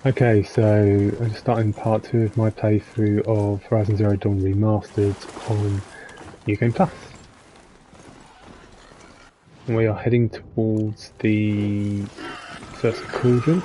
Okay, so I'm starting part 2 of my playthrough of Horizon Zero Dawn Remastered on New Game Plus. And we are heading towards the first cauldron.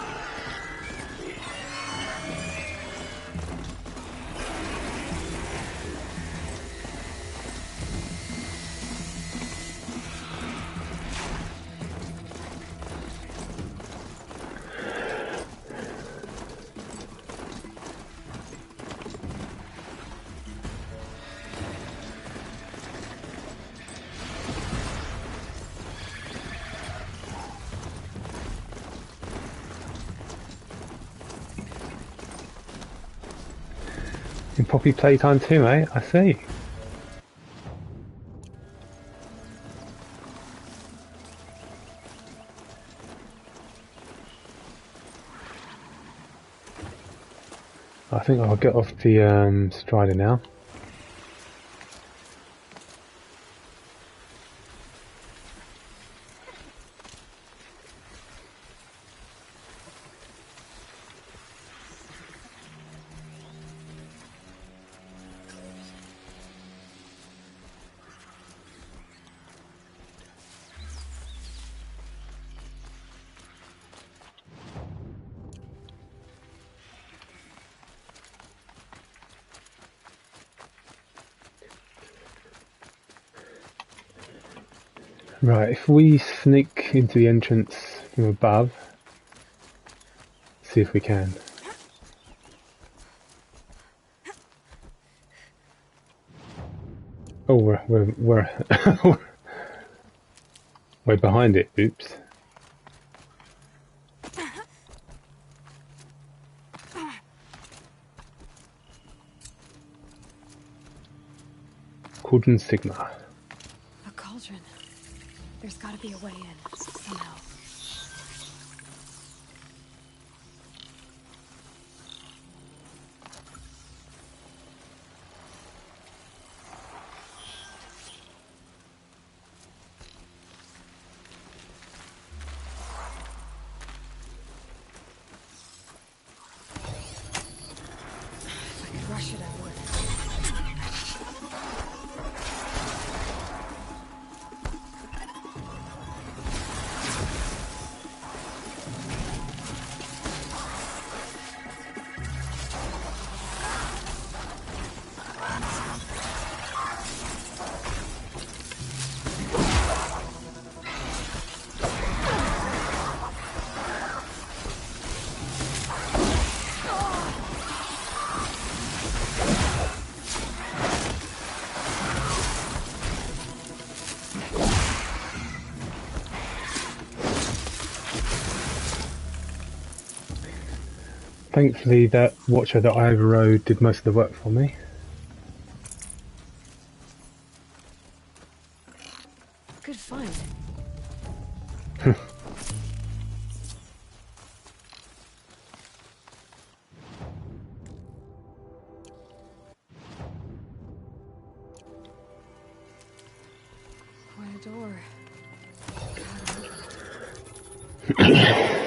In Poppy playtime too, eh? I see. I think I'll get off the Strider now. Right, if we sneak into the entrance from above, see if we can. Oh, we're we're behind it. Oops. Cauldron Sigma. A cauldron. There's gotta be a way in, somehow. If I could rush it, I would. Thankfully, that Watcher that I overrode did most of the work for me. Good find. Quite a door.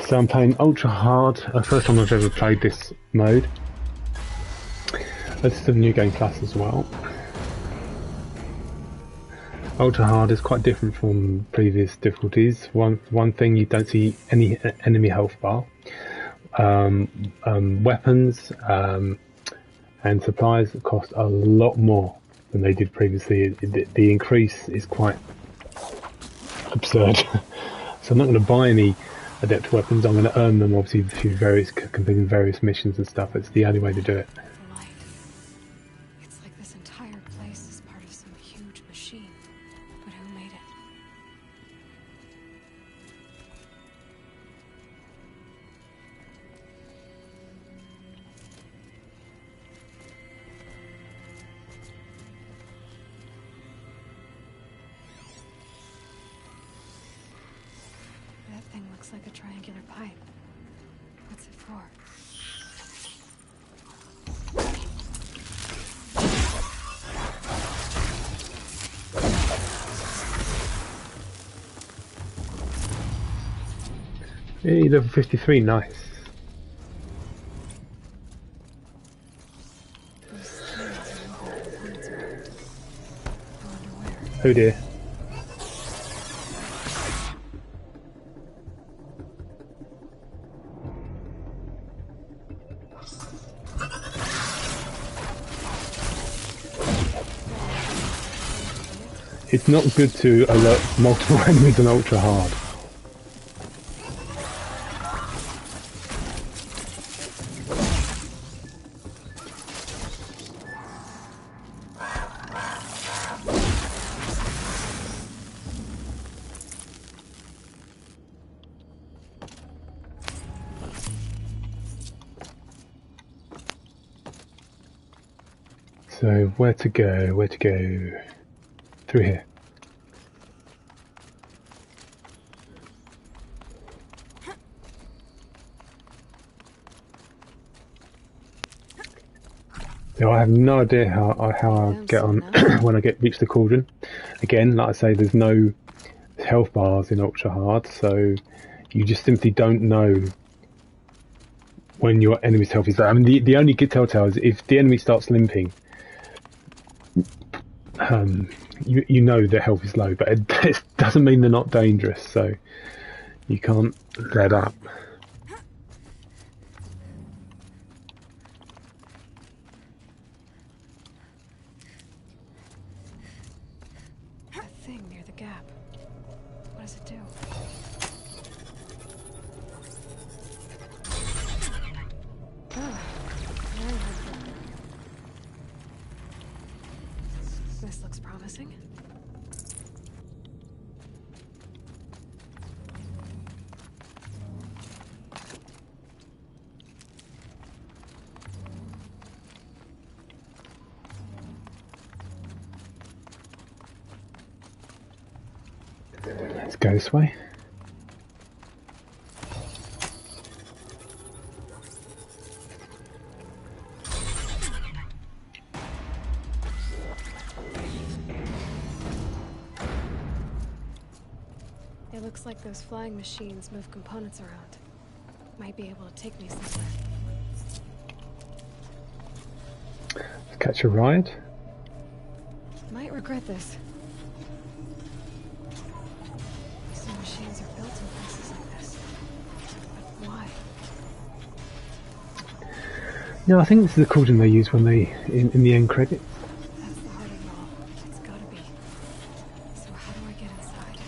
So I'm playing ultra hard. First time I've ever played this mode. This is a New Game Plus as well. Ultra hard is quite different from previous difficulties. One thing, you don't see any enemy health bar. Weapons and supplies cost a lot more than they did previously. The increase is quite absurd. So I'm not going to buy any adept weapons. I'm going to earn them, obviously, through completing various missions and stuff. It's the only way to do it. The light. It's like this entire place is part of some huge machine. But who made it? That thing looks like a triangular pipe. What's it for? Hey, level 53, nice. These skins are moving components around. I wonder where. Oh dear. It's not good to alert multiple enemies on ultra hard. So where to go? Where to go? Through here. So I have no idea how I get on when I reach the cauldron. Again, like I say, there's no health bars in ultra hard, so you just simply don't know when your enemy's health is low. I mean, the only good telltale is if the enemy starts limping, you know their health is low, but it doesn't mean they're not dangerous, so you can't let up. That thing near the gap. What does it do? Oh, very helpful. This looks promising. Let's go this way. It looks like those flying machines move components around. Might be able to take me somewhere. Let's catch a ride. Might regret this. Some machines are built in places like this. But why? No, I think this is the cauldron they use when they in the end credits. That's the heart of it all. It's gotta be. So how do I get inside?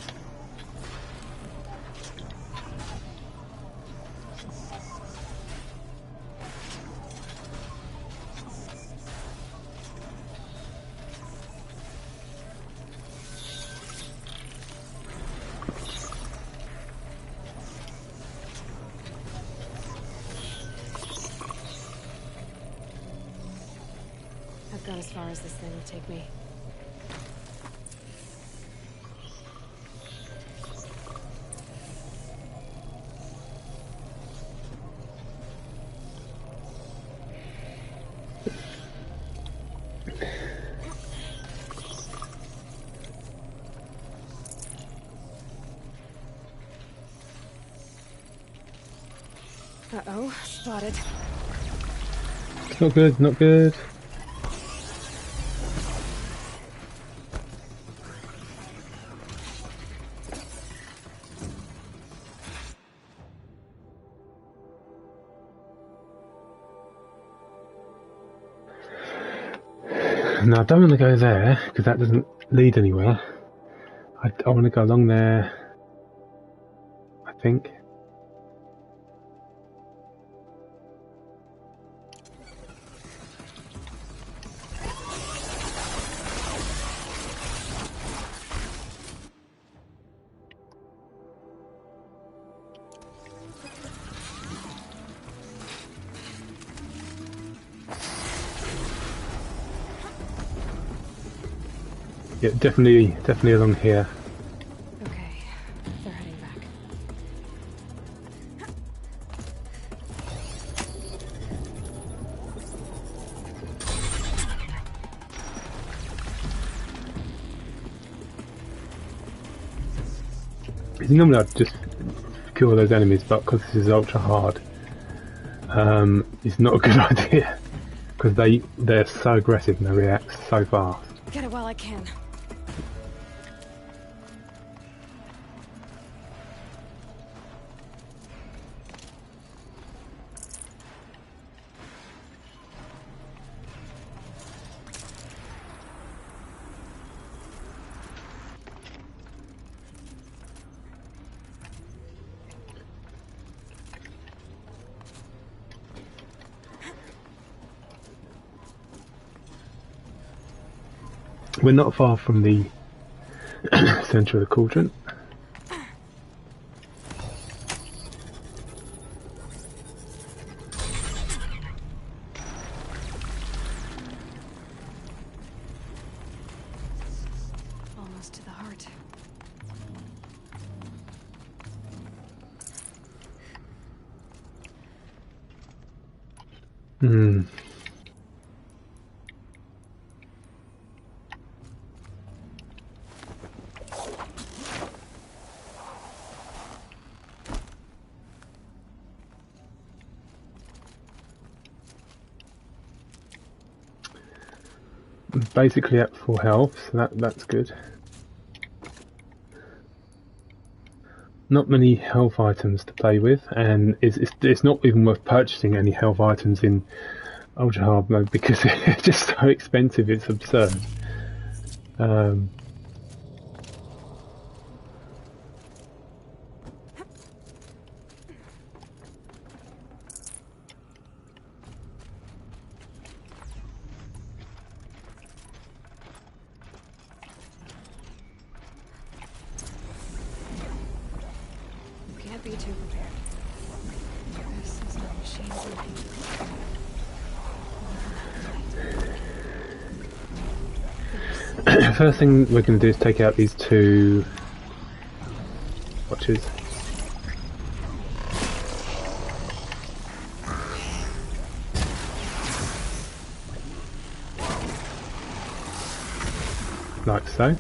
I've gone as far as this thing will take me. Uh-oh, spotted. It's not good, not good. No, I don't want to go there, because that doesn't lead anywhere. I want to go along there. I think. Yeah, definitely along here. Okay, they're heading back. Normally I'd just kill those enemies, but because this is ultra hard, it's not a good idea. Because they're so aggressive and they react so fast. Get it while I can. We're not far from the centre of the cauldron. Almost to the heart. Hmm. Basically at full health, so that's good. Not many health items to play with, and it's not even worth purchasing any health items in ultra hard mode because it's just so expensive. It's absurd. Can't be too prepared. This is not machines and First thing we're going to do is take out these two watches. Like so.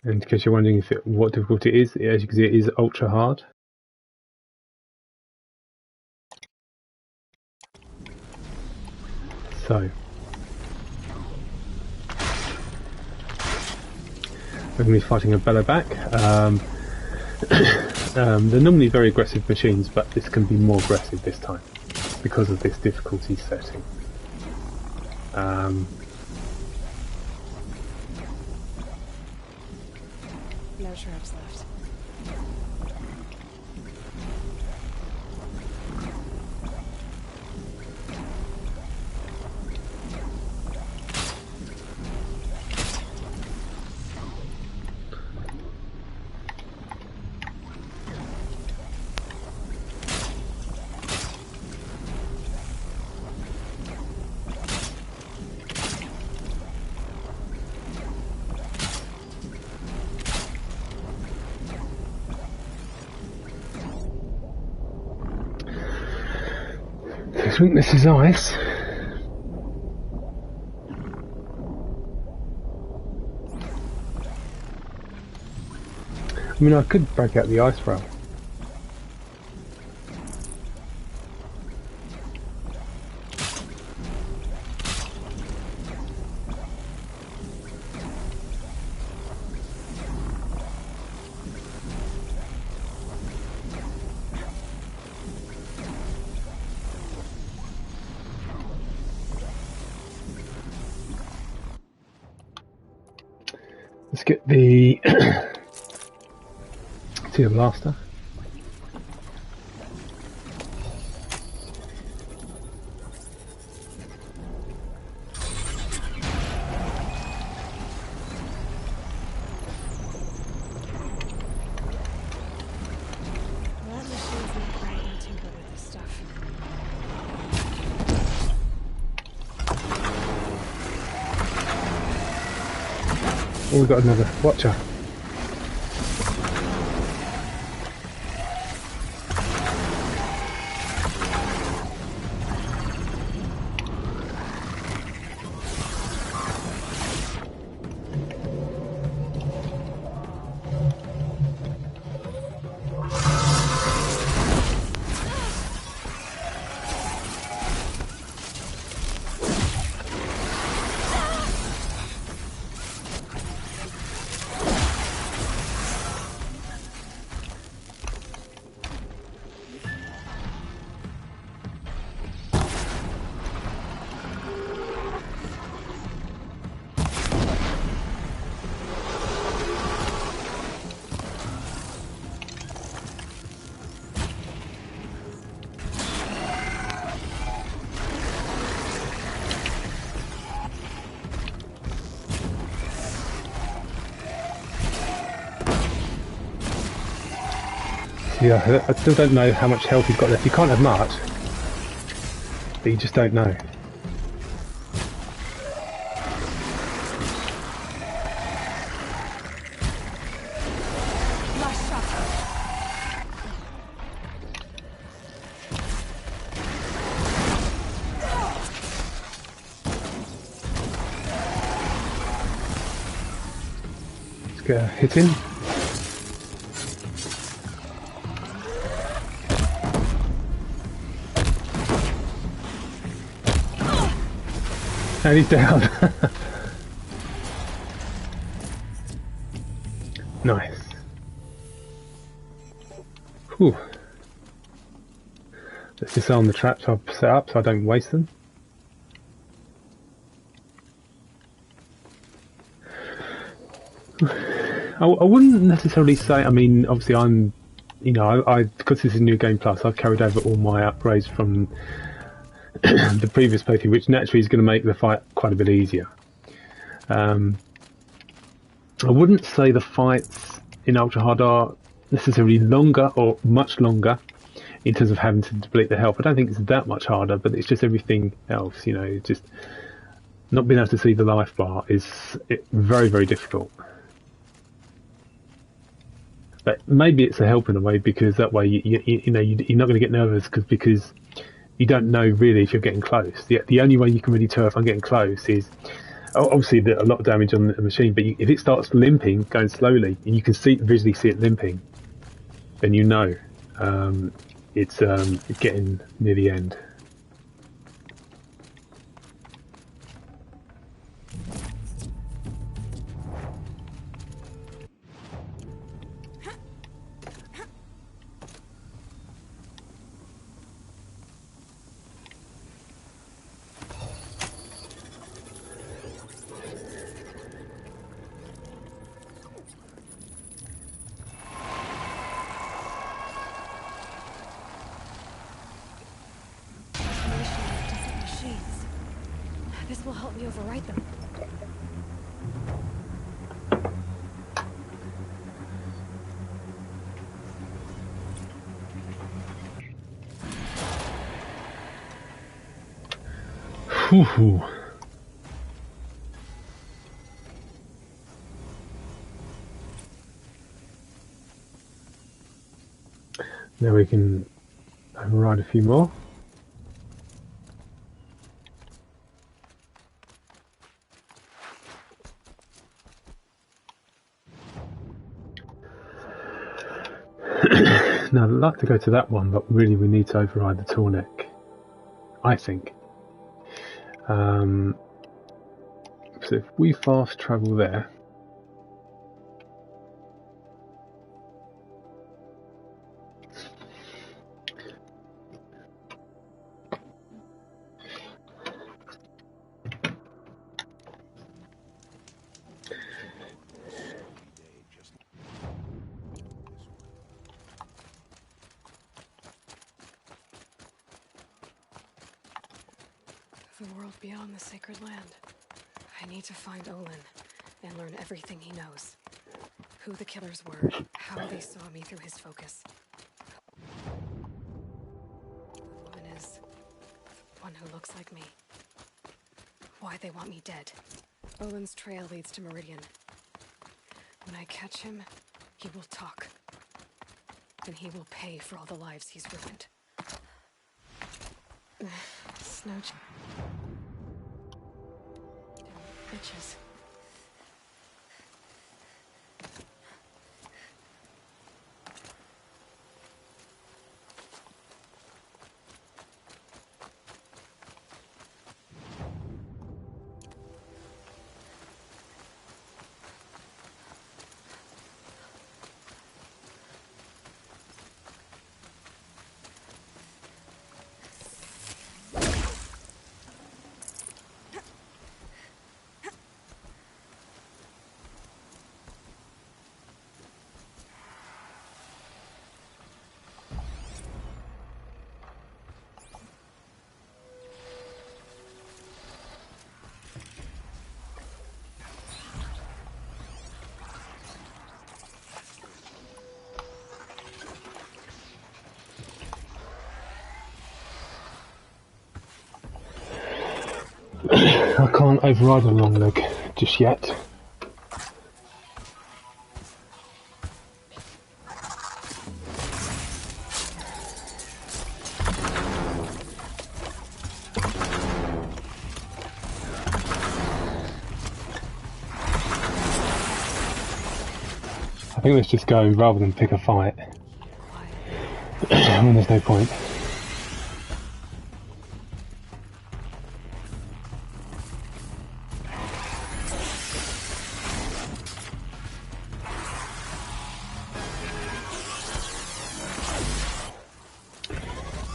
And in case you're wondering what difficulty it is, as you can see, it is ultra hard. So we're going to be fighting a Belloback. They're normally very aggressive machines, but this can be more aggressive this time because of this difficulty setting. no traps left. I think this is ice. I mean, I could break out the ice rail. Let's get the See a blaster. Oh, we've got another watcher. Yeah, I still don't know how much health he's got left. You can't have much, but you just don't know. Let's get a hit in. And he's down. Nice. Whew. Let's disarm the traps I've set up so I don't waste them. I wouldn't necessarily say, I mean, obviously I'm, you know, I because this is New Game Plus, I've carried over all my upgrades from the previous playthrough, which naturally is going to make the fight quite a bit easier. I wouldn't say the fights in Ultra Hard are necessarily longer or much longer in terms of having to deplete the health. I don't think it's that much harder, but it's just everything else, you know, just not being able to see the life bar is very, very difficult. But maybe it's a help in a way, because that way you know you're not going to get nervous because you don't know really if you're getting close. The only way you can really tell if I'm getting close is obviously a lot of damage on the machine, but if it starts limping, going slowly, and you can visually see it limping, then you know it's getting near the end. This will help me override them. Whew. Now we can override a few more. Now I'd like to go to that one, but really we need to override the tall neck, I think. So if we fast travel there, The world beyond the sacred land. I need to find Olin and learn everything he knows. Who the killers were, how they saw me through his focus. The woman is the one who looks like me. Why they want me dead. Olin's trail leads to Meridian. When I catch him, he will talk. And he will pay for all the lives he's ruined. Snow bitches. I can't override a long leg just yet. I think let's just go rather than pick a fight. When there's no point.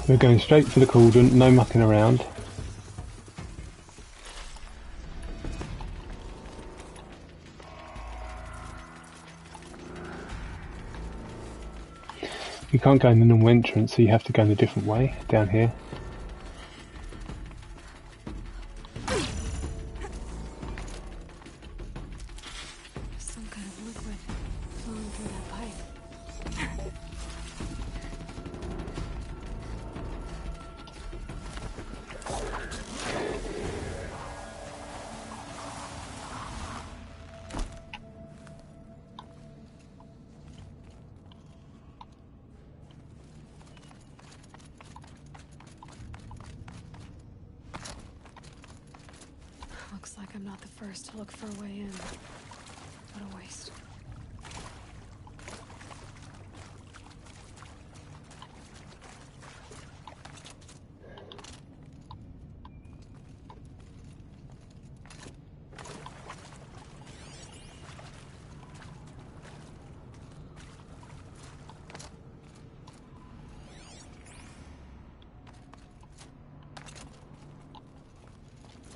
We're going straight for the cauldron, no mucking around. You can't go in the normal entrance, so you have to go in a different way, down here. Some kind of liquid flowing through that pipe. Looks like I'm not the first to look for a way in. What a waste.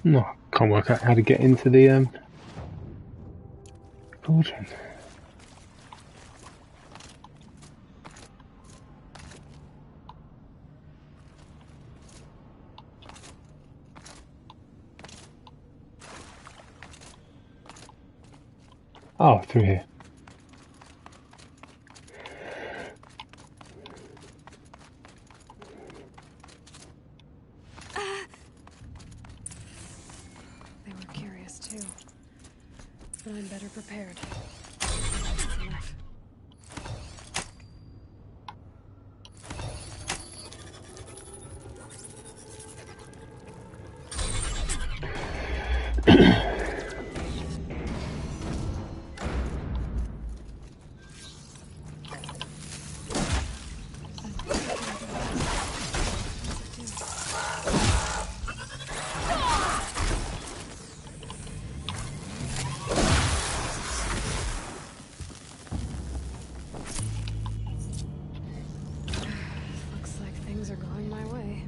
No, can't work out how to get into the cauldron. Oh, through here. They were curious too. But I'm better prepared. That's enough. Looks like things are going my way.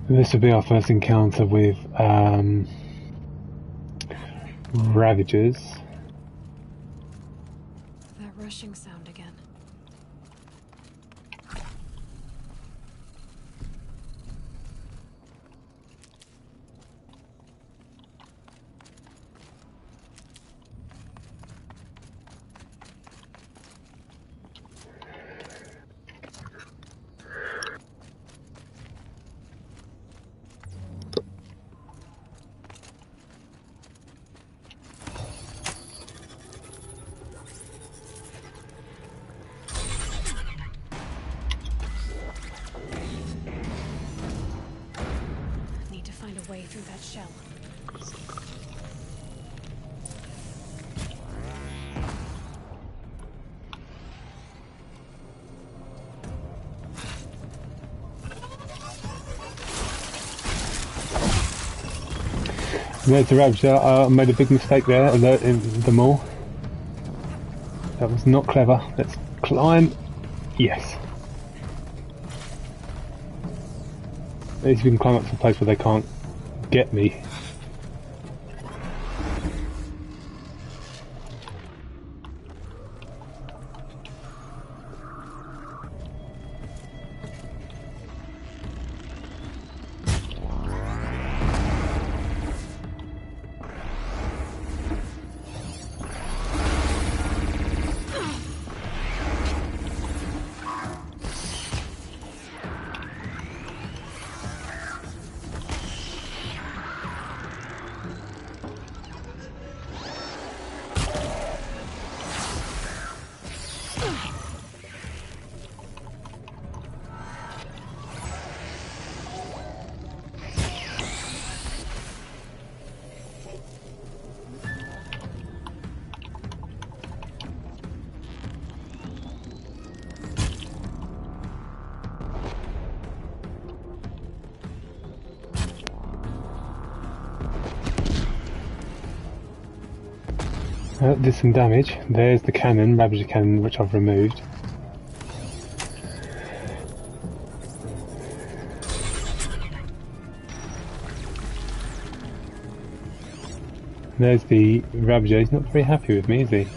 This will be our first encounter with Ravagers. That rushing sound again. There's the Ravager. I made a big mistake there, alerting them all. That was not clever. Let's climb. Yes. At least we can climb up to a place where they can't get me. Did some damage. There's the cannon, Ravager cannon, which I've removed. There's the Ravager. He's not very happy with me, is he?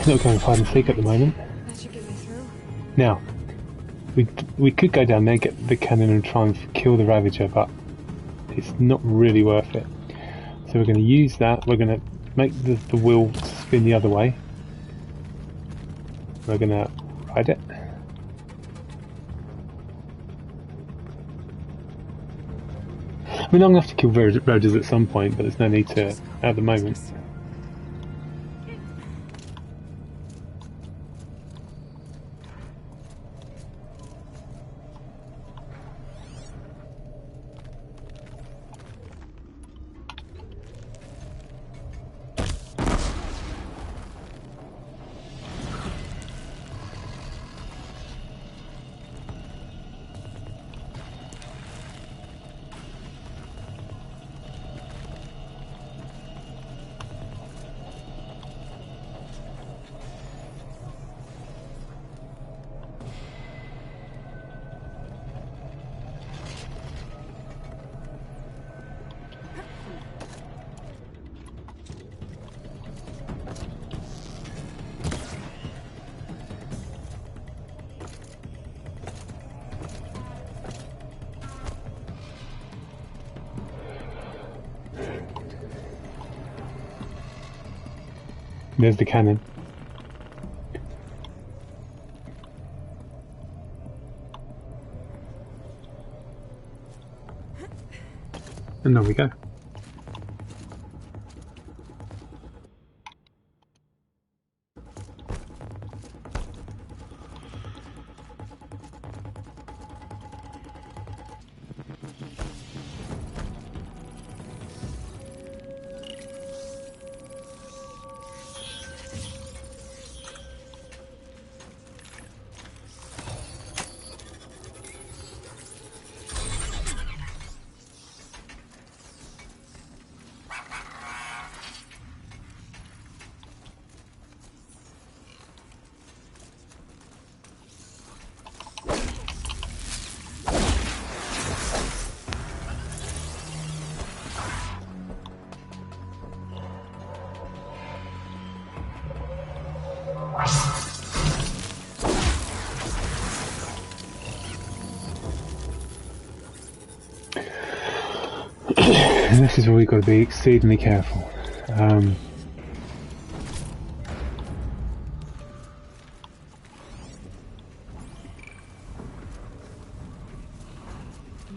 Not going hide and seek at the moment. That should get me through. Now, we could go down there, get the cannon and try and kill the Ravager, but it's not really worth it. So we're going to use that. We're going to make the wheel spin the other way. We're going to ride it. I mean, I'm going to have to kill Ravagers at some point, but there's no need to at the moment. There's the cannon. And there we go. is where we've got to be exceedingly careful. The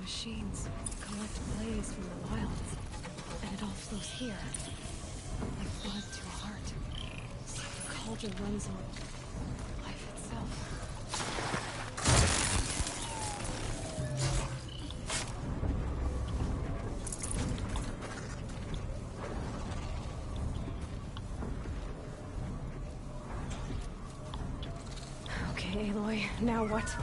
machines collect blaze from the wilds, and it all flows here, like blood to a heart. The cauldron runs on life itself. Okay, Aloy, now what?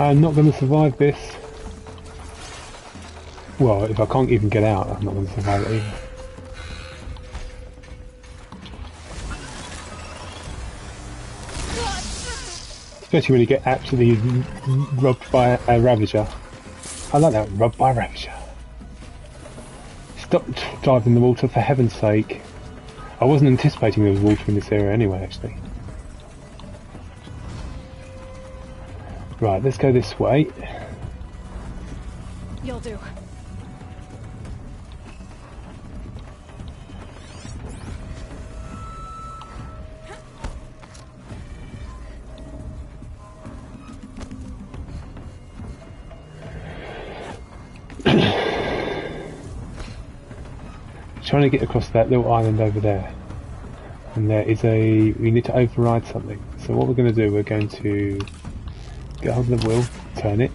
I'm not going to survive this. Well, if I can't even get out, I'm not going to survive it either. Especially when you get absolutely robbed by a Ravager. I like that, robbed by a Ravager. Stop diving in the water, for heaven's sake. I wasn't anticipating there was water in this area anyway, actually. Right, let's go this way. You'll do. Trying to get across that little island over there. And there is we need to override something. So what we're going to do, we're going to get hold of the wheel, turn it.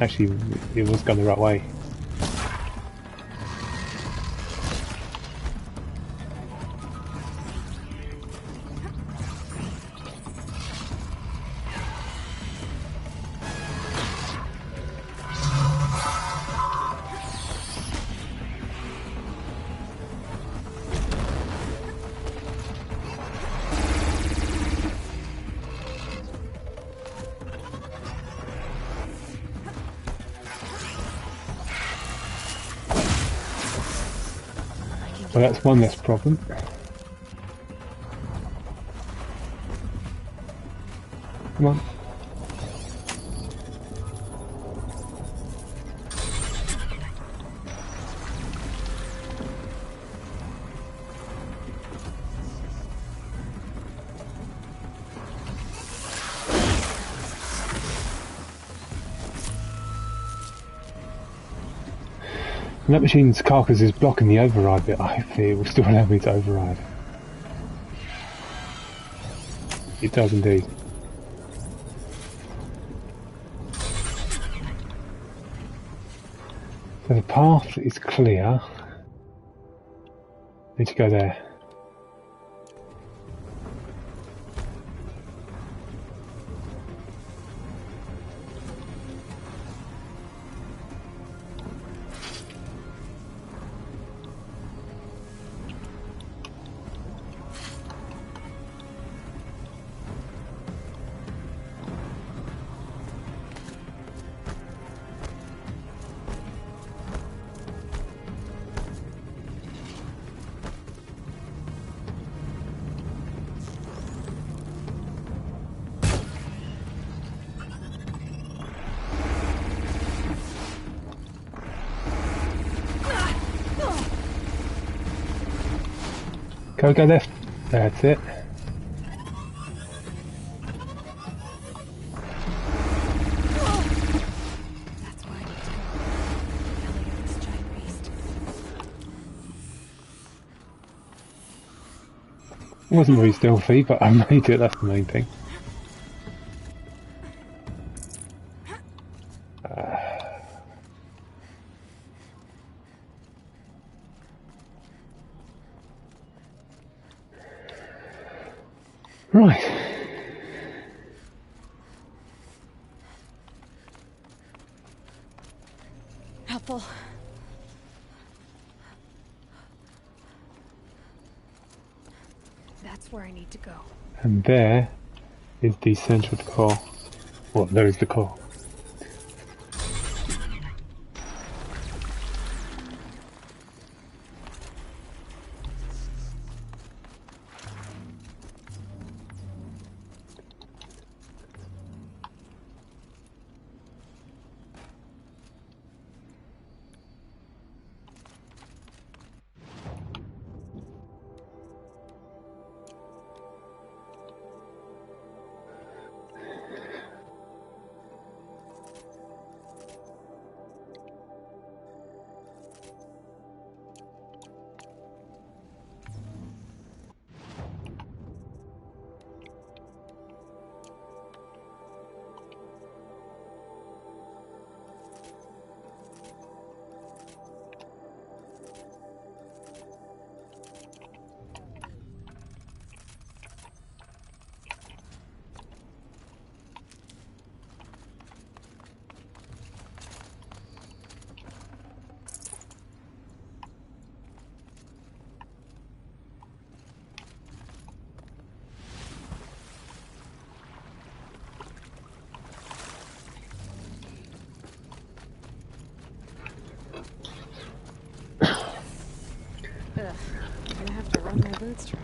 Actually, it was going the right way. Well, that's one less problem. Come on. And that machine's carcass is blocking the override bit. Hopefully it will still allow me to override. It does indeed. So the path is clear. Need to go there. Go left. That's it. That's why I need to go. Belly of this giant beast. It wasn't very stealthy, but I made it, that's the main thing. Right. Helpful. That's where I need to go. And there is the central core. Well, there is the core. Ugh, gonna have to run my boots dry.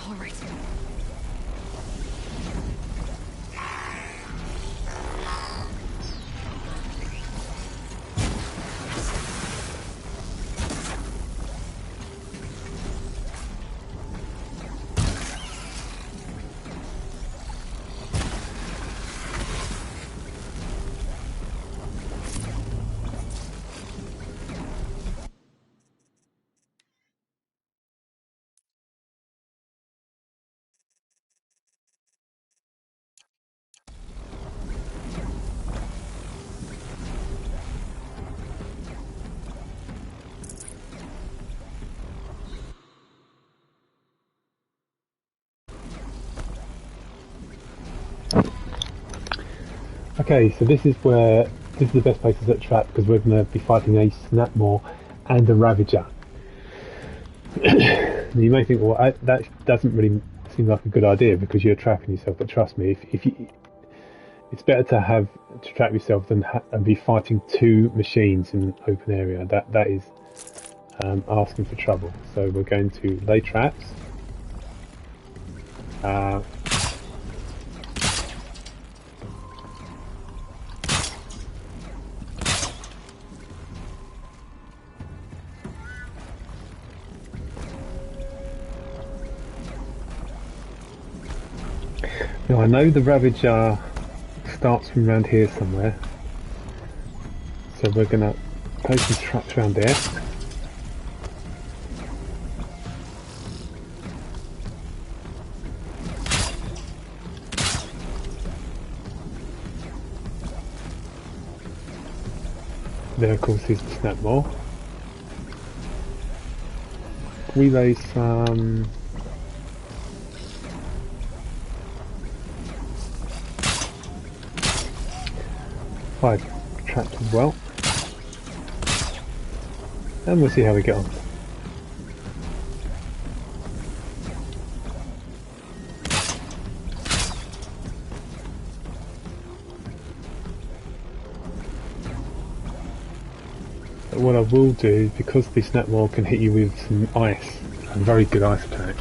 All right. Okay, so this is the best place to set trap because we're going to be fighting a Snapmaw and a Ravager. You may think, well, that doesn't really seem like a good idea because you're trapping yourself. But trust me, if you, it's better to trap yourself than and be fighting two machines in an open area. That is asking for trouble. So we're going to lay traps. Now I know the Ravager starts from around here somewhere, so we're going to place some traps around there. There of course is the Snapmaw. We lay some... 5 traps as well, and we'll see how we get on. But what I will do, because the Snapmaw can hit you with some ice, a very good ice attack,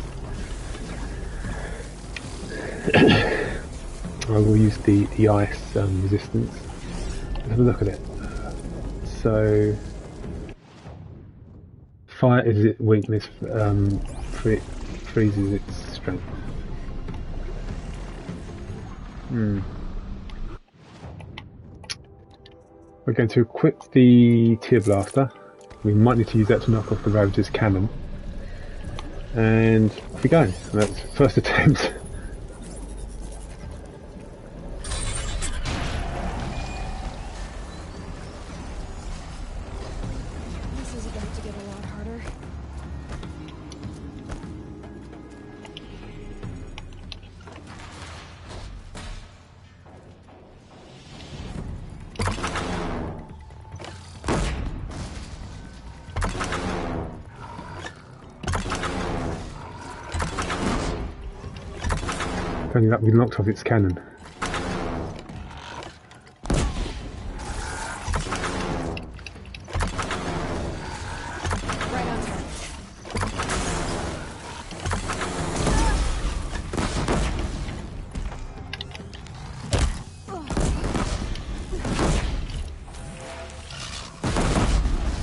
I will use the ice resistance. Let's have a look at it. So, fire is its weakness, freezes its strength. We're going to equip the Tear Blaster. We might need to use that to knock off the Ravager's cannon. And off we go. That's first attempt. This is about to get a lot harder. Only that we knocked off its cannon. Right on target.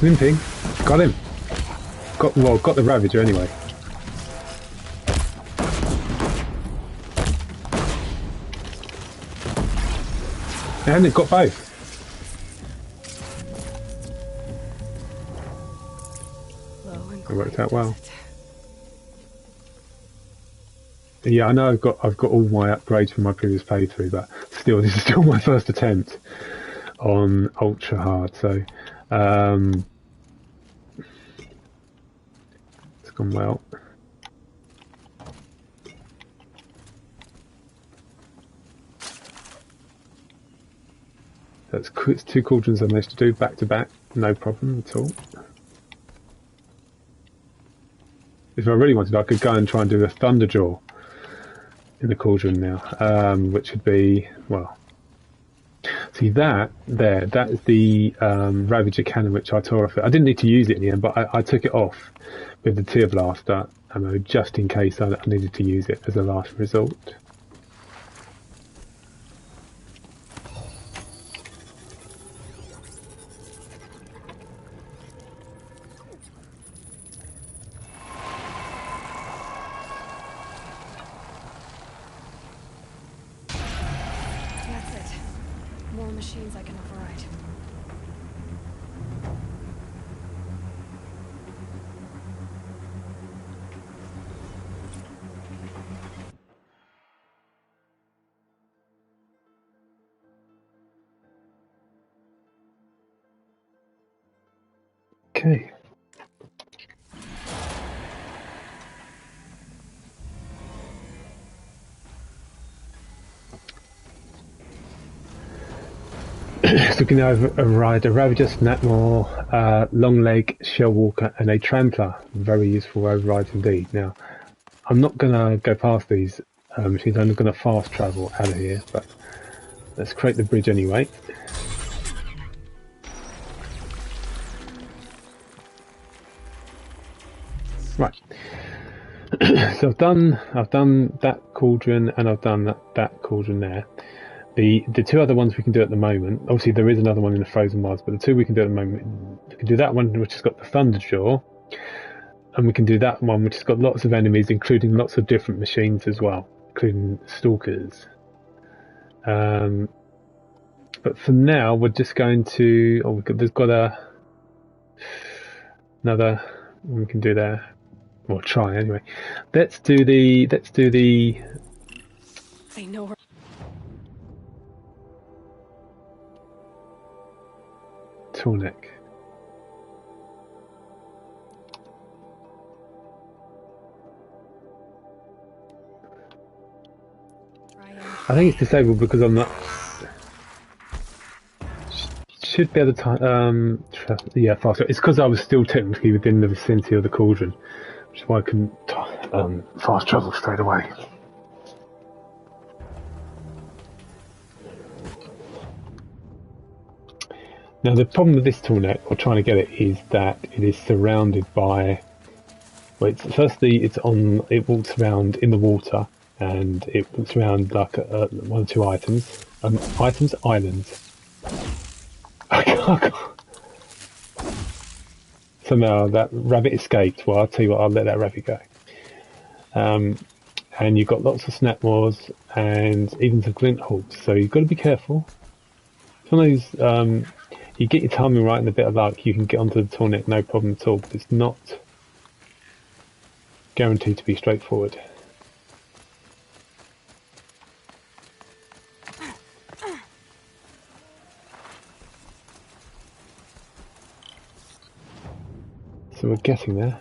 Limping. Got him. Got the Ravager anyway. And it got both. It worked out well. Yeah, I know I've got all my upgrades from my previous playthrough, but still, this is still my first attempt on ultra hard. So it's gone well. That's it's 2 cauldrons I managed to do back to back, no problem at all. If I really wanted, I could go and try and do a Thunderjaw in the cauldron now, which would be, well, see that is the Ravager cannon which I tore off it. I didn't need to use it in the end, but I took it off with the Tear Blaster ammo just in case I needed to use it as a last resort. More machines I can override. Okay. So we can override a Ravager, Snapmaw, Long Leg, Shell Walker, and a Trampler. Very useful overrides indeed. Now, I'm not going to go past these machines. I'm going to fast travel out of here, but let's create the bridge anyway. Right. So I've done that cauldron, and I've done that cauldron there. The 2 other ones we can do at the moment, obviously there is another one in the Frozen Wilds, but the 2 we can do at the moment, we can do that one which has got the Thunderjaw, and we can do that one which has got lots of enemies, including lots of different machines as well, including stalkers. But for now, we're just going to. There's got another one we can do there. Or try anyway. Let's do the. They know her. Tallneck. I think it's disabled because I'm not. Should be able to. Yeah, faster. It's because I was still technically within the vicinity of the cauldron, which is why I couldn't fast travel straight away. Now the problem with this Tallneck, or trying to get it, is that it is surrounded by. Well, it walks around in the water, and it walks around like 1 or 2 items. Islands. Somehow that rabbit escaped. Well, I'll tell you what, I'll let that rabbit go. And you've got lots of Snapmaws and even some glint hawks, so you've got to be careful. Sometimes you get your timing right and a bit of luck, you can get onto the Tallneck no problem at all, but it's not guaranteed to be straightforward. So we're getting there.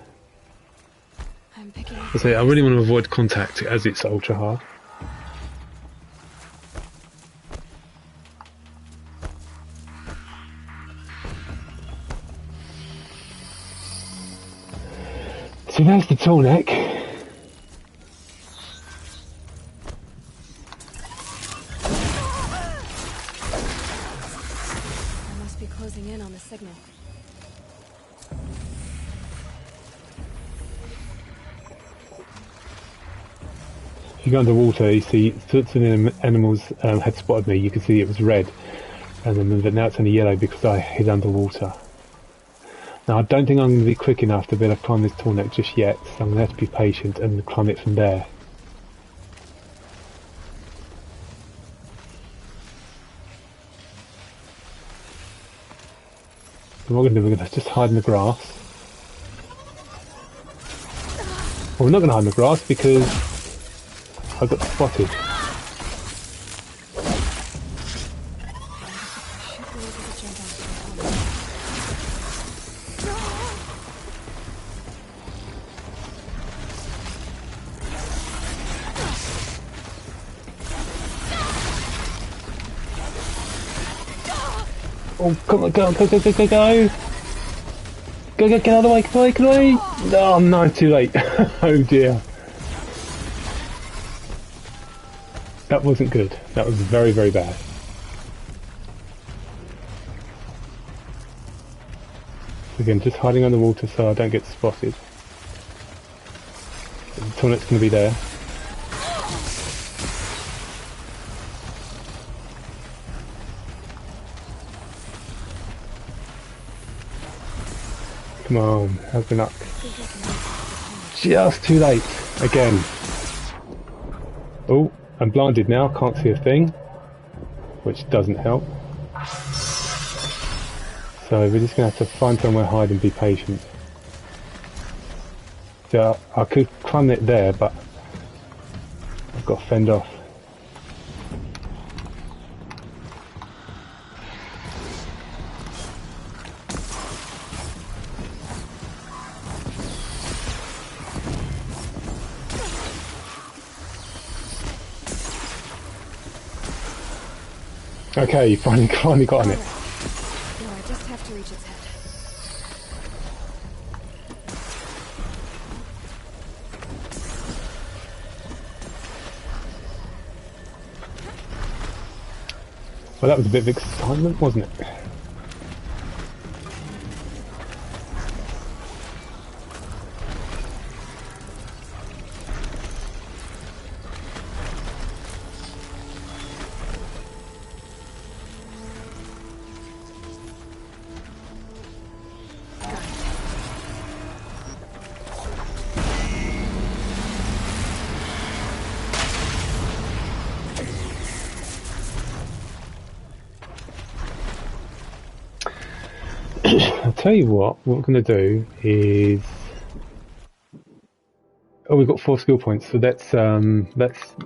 I really want to avoid contact as it's ultra hard. So there's the Tallneck. closing in on the signal. If you go underwater, you see certain animals had spotted me. You can see it was red, and then now it's only yellow because I hid underwater. Now I don't think I'm going to be quick enough to be able to climb this tall neck just yet, so I'm going to have to be patient and climb it from there. So what we're going to do, we're going to just hide in the grass. Well, we're not going to hide in the grass because I got spotted. Oh, come on, go, go, go, go, go, go! Go, go, get out of the way, get away, get away! Oh no, too late. Oh dear. That wasn't good. That was very, very bad. Again, just hiding underwater so I don't get spotted. The toilet's going to be there. Come on, how's the luck? Just too late, again. Oh, I'm blinded now, can't see a thing, which doesn't help. So we're just going to have to find somewhere to hide and be patient. So I could climb it there, but I've got to fend off. Okay, finally got on it. No, I just have to reach its head. Well, that was a bit of excitement, wasn't it? I'll tell you what we're going to do is... Oh, we've got 4 skill points, so let's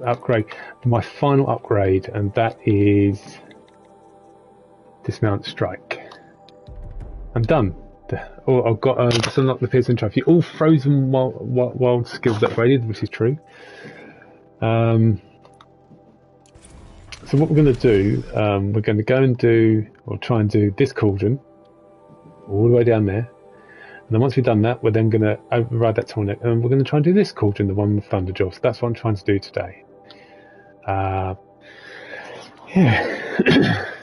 upgrade. My final upgrade, and that is... Dismount Strike. I'm done. Oh, I've got just unlocked the Pearson Trophy. All frozen wild skills upgraded, which is true. So what we're going to do, we're going to go and do, or try and do this cauldron, all the way down there. And then once we've done that, we're then going to override that tall neck, and we're going to try and do this cauldron, the one with Thunderjaw. So that's what I'm trying to do today. Yeah.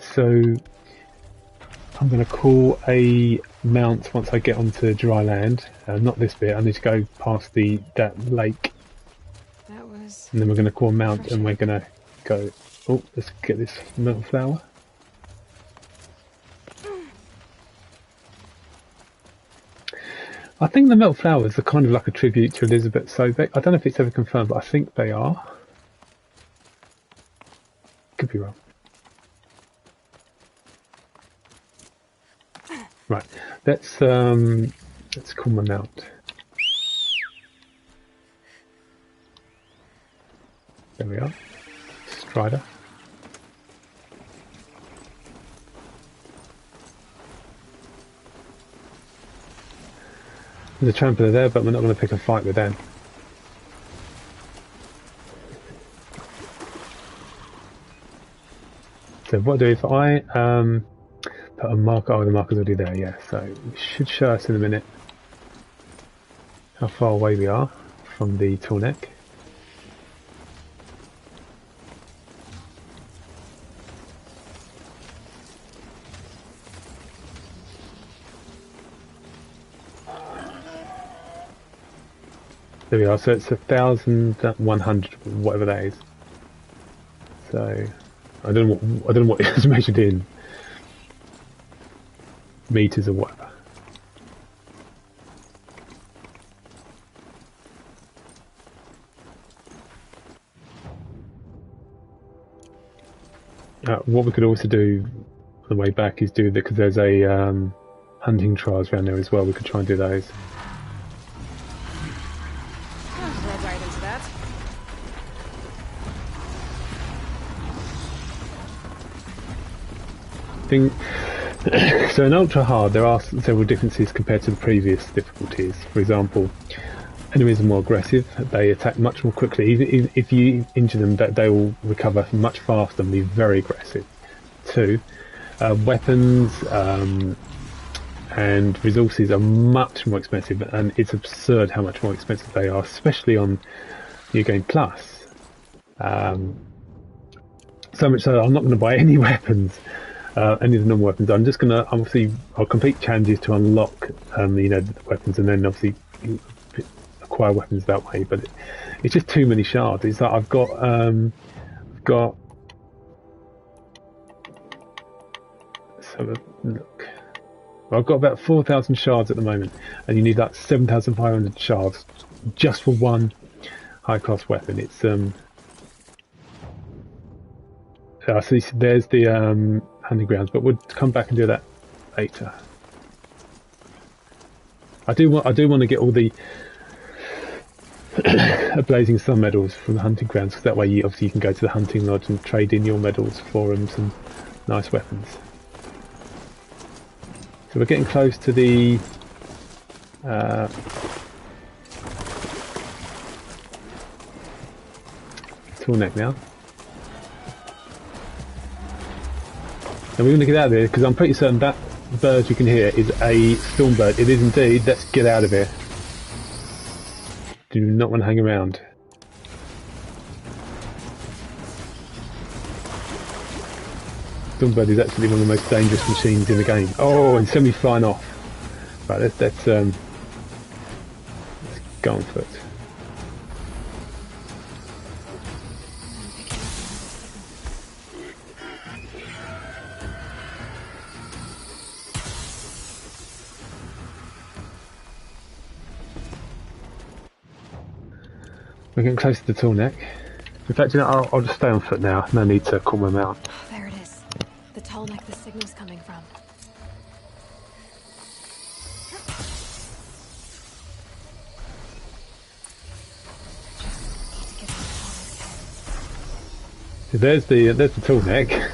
So I'm going to call a mount once I get onto dry land. Not this bit. I need to go past that lake. That was... And then we're going to call a mount, and we're going to go... Oh, let's get this metal flower. I think the metal flowers are kind of like a tribute to Elizabeth Sobek. I don't know if it's ever confirmed, but I think they are. Could be wrong. Right, let's call my mount. There we are. Strider. There's a trampler there, but we're not going to pick a fight with them. So what I do if I put a marker? Oh, the marker's already there, yeah. So it should show us in a minute how far away we are from the tall neck. There we are. So it's 1,100, whatever that is. So I don't know what it's measured in meters or whatever. What we could also do on the way back is do because there's a hunting trials around there as well. We could try and do those. Roll right into that. So in ultra hard there are several differences compared to the previous difficulties. For example, enemies are more aggressive, they attack much more quickly. Even if you injure them, they will recover much faster and be very aggressive. 2, weapons and resources are much more expensive, and it's absurd how much more expensive they are, especially on New Game Plus. So much so I'm not going to buy any weapons. Any of the normal weapons. I'm just gonna I'll complete challenges to unlock the weapons, and then obviously acquire weapons that way. But it's just too many shards. It's like I've got so look. I've got about 4,000 shards at the moment, and you need like 7,500 shards just for one high-class weapon. It's so there's the hunting grounds, but we'll come back and do that later. I do want to get all the blazing sun medals from the hunting grounds, because that way you can go to the hunting lodge and trade in your medals for some nice weapons. So we're getting close to the tall neck now. And we're going to get out of here because I'm pretty certain that bird you can hear is a storm bird. It is indeed. Let's get out of here. Do not want to hang around. Storm bird is actually one of the most dangerous machines in the game. Oh, and semi flying off. Right, let's go on foot. We're getting close to the tall neck. In fact, I'll just stay on foot now. No need to call my mount. There it is. The tall neck the signal's coming from. So there's the tall neck.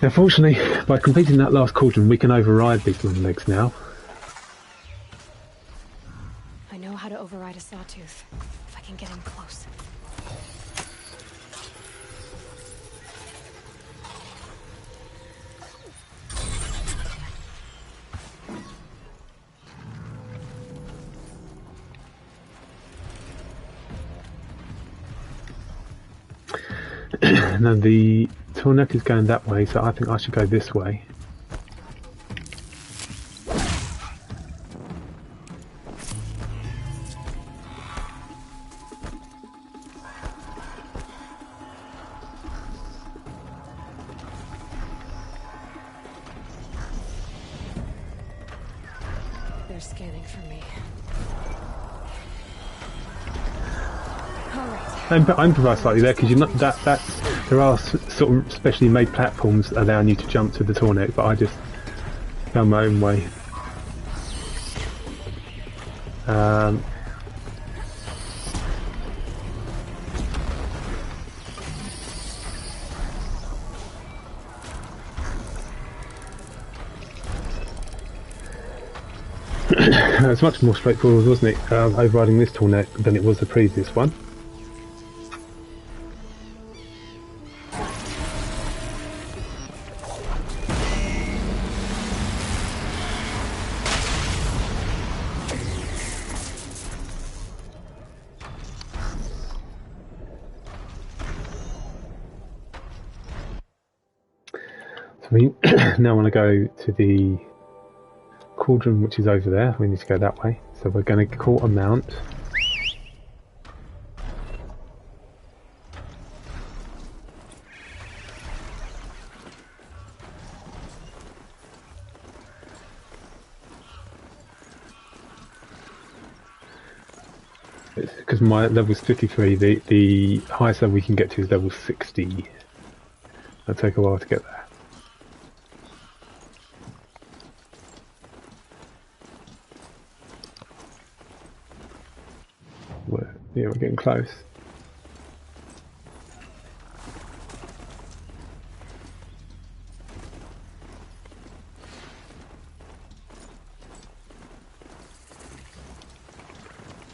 Now, fortunately, by completing that last cauldron, we can override these long legs now. I know how to override a sawtooth, if I can get in close. Now the tall neck is going that way, so I think I should go this way. They're scanning for me. I improvise slightly there because you're not that there are sort of specially made platforms allowing you to jump to the tall neck, but I just found my own way. It's much more straightforward, wasn't it, overriding this tall neck than it was the previous one. So we now want to go to the cauldron, which is over there. We need to go that way. So we're going to call a mount. Because my level's 53, the highest level we can get to is level 60. It'll take a while to get there. We're getting close.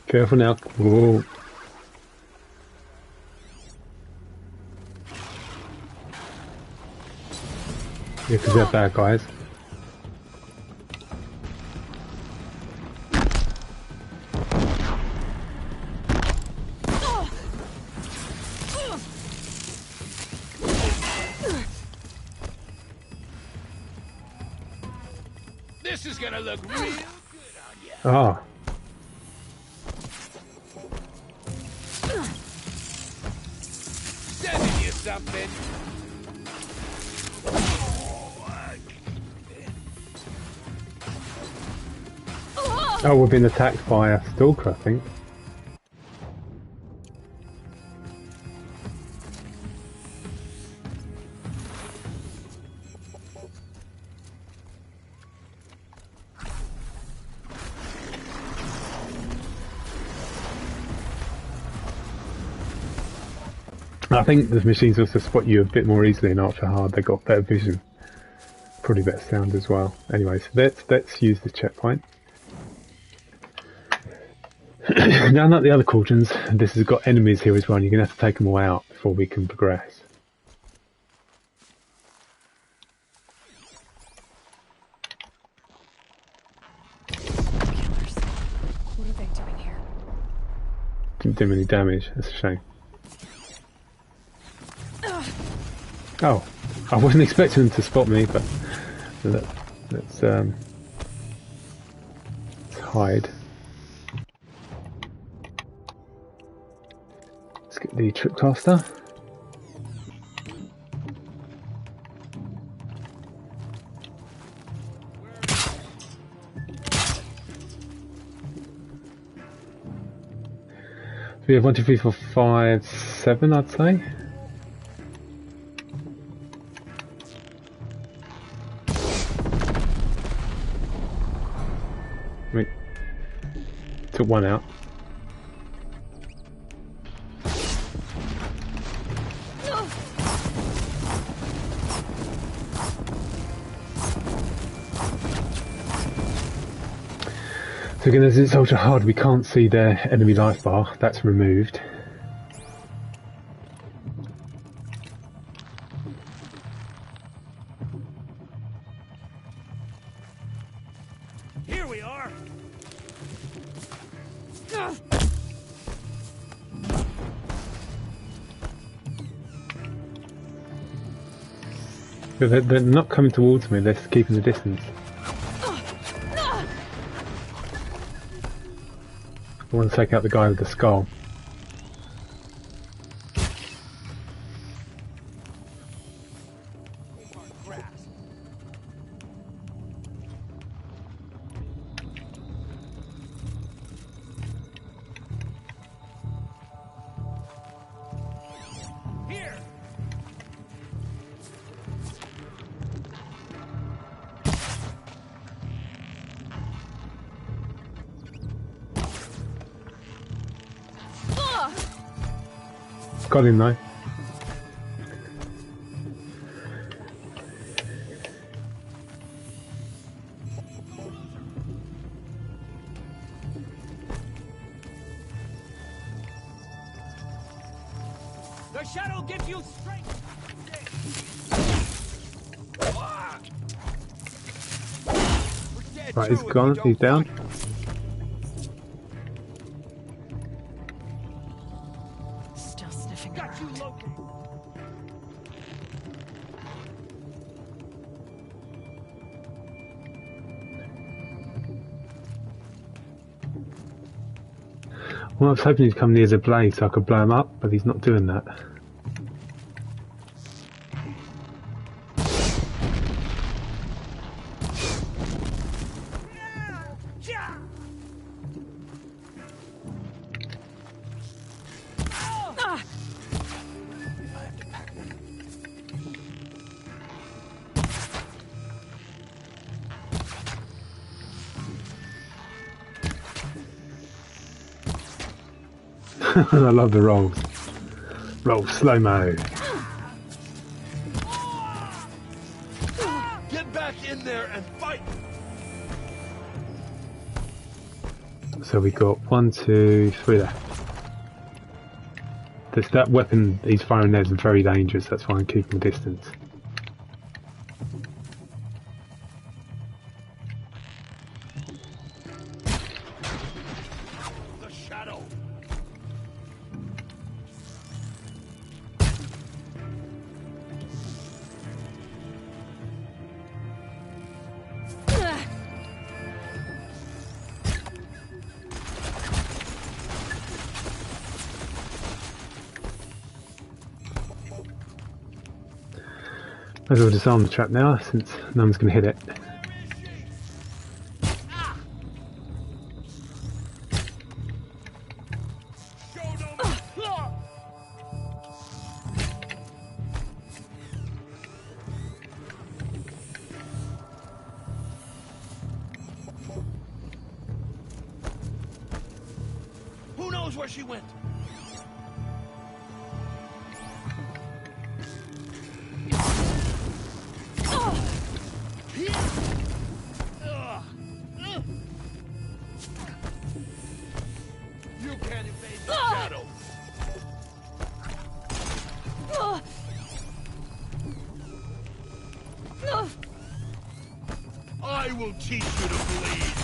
Careful now. Whoa. Yeah, because they're bad guys. This is gonna look real good on you. Ah. Sending you something. Oh, we've been attacked by a stalker, I think. I think the machines also spot you a bit more easily in Ultra Hard. They've got better vision. Probably better sound as well. Anyway, so let's use the checkpoint. Now, not the other cauldrons, this has got enemies here as well, and you're going to have to take them all out before we can progress. Killers. What are they doing here? Didn't do any damage, that's a shame. Oh, I wasn't expecting them to spot me, but let's hide. Let's get the tripcaster. So we have 1, 2, 3, 4, 5, 7, I'd say. Wait, took one out. So again, as it's ultra hard, we can't see their enemy life bar. That's removed. Here we are. But they're not coming towards me. They're keeping the distance. I want to take out the guy with the skull. Here. Got him though. The shadow gives you strength. Right, he's gone. He's down. Still sniffing Got you around. located. Well, I was hoping he'd come near the blaze so I could blow him up, but he's not doing that. I love the rolls. Roll slow-mo. Get back in there and fight! So we got 1, 2, 3 left. That weapon he's firing there is very dangerous, that's why I'm keeping distance. The shadow! Might as well disarm the trap now, since no one's going to hit it. Who knows where she went? You can't evade the shadow. I will teach you to bleed.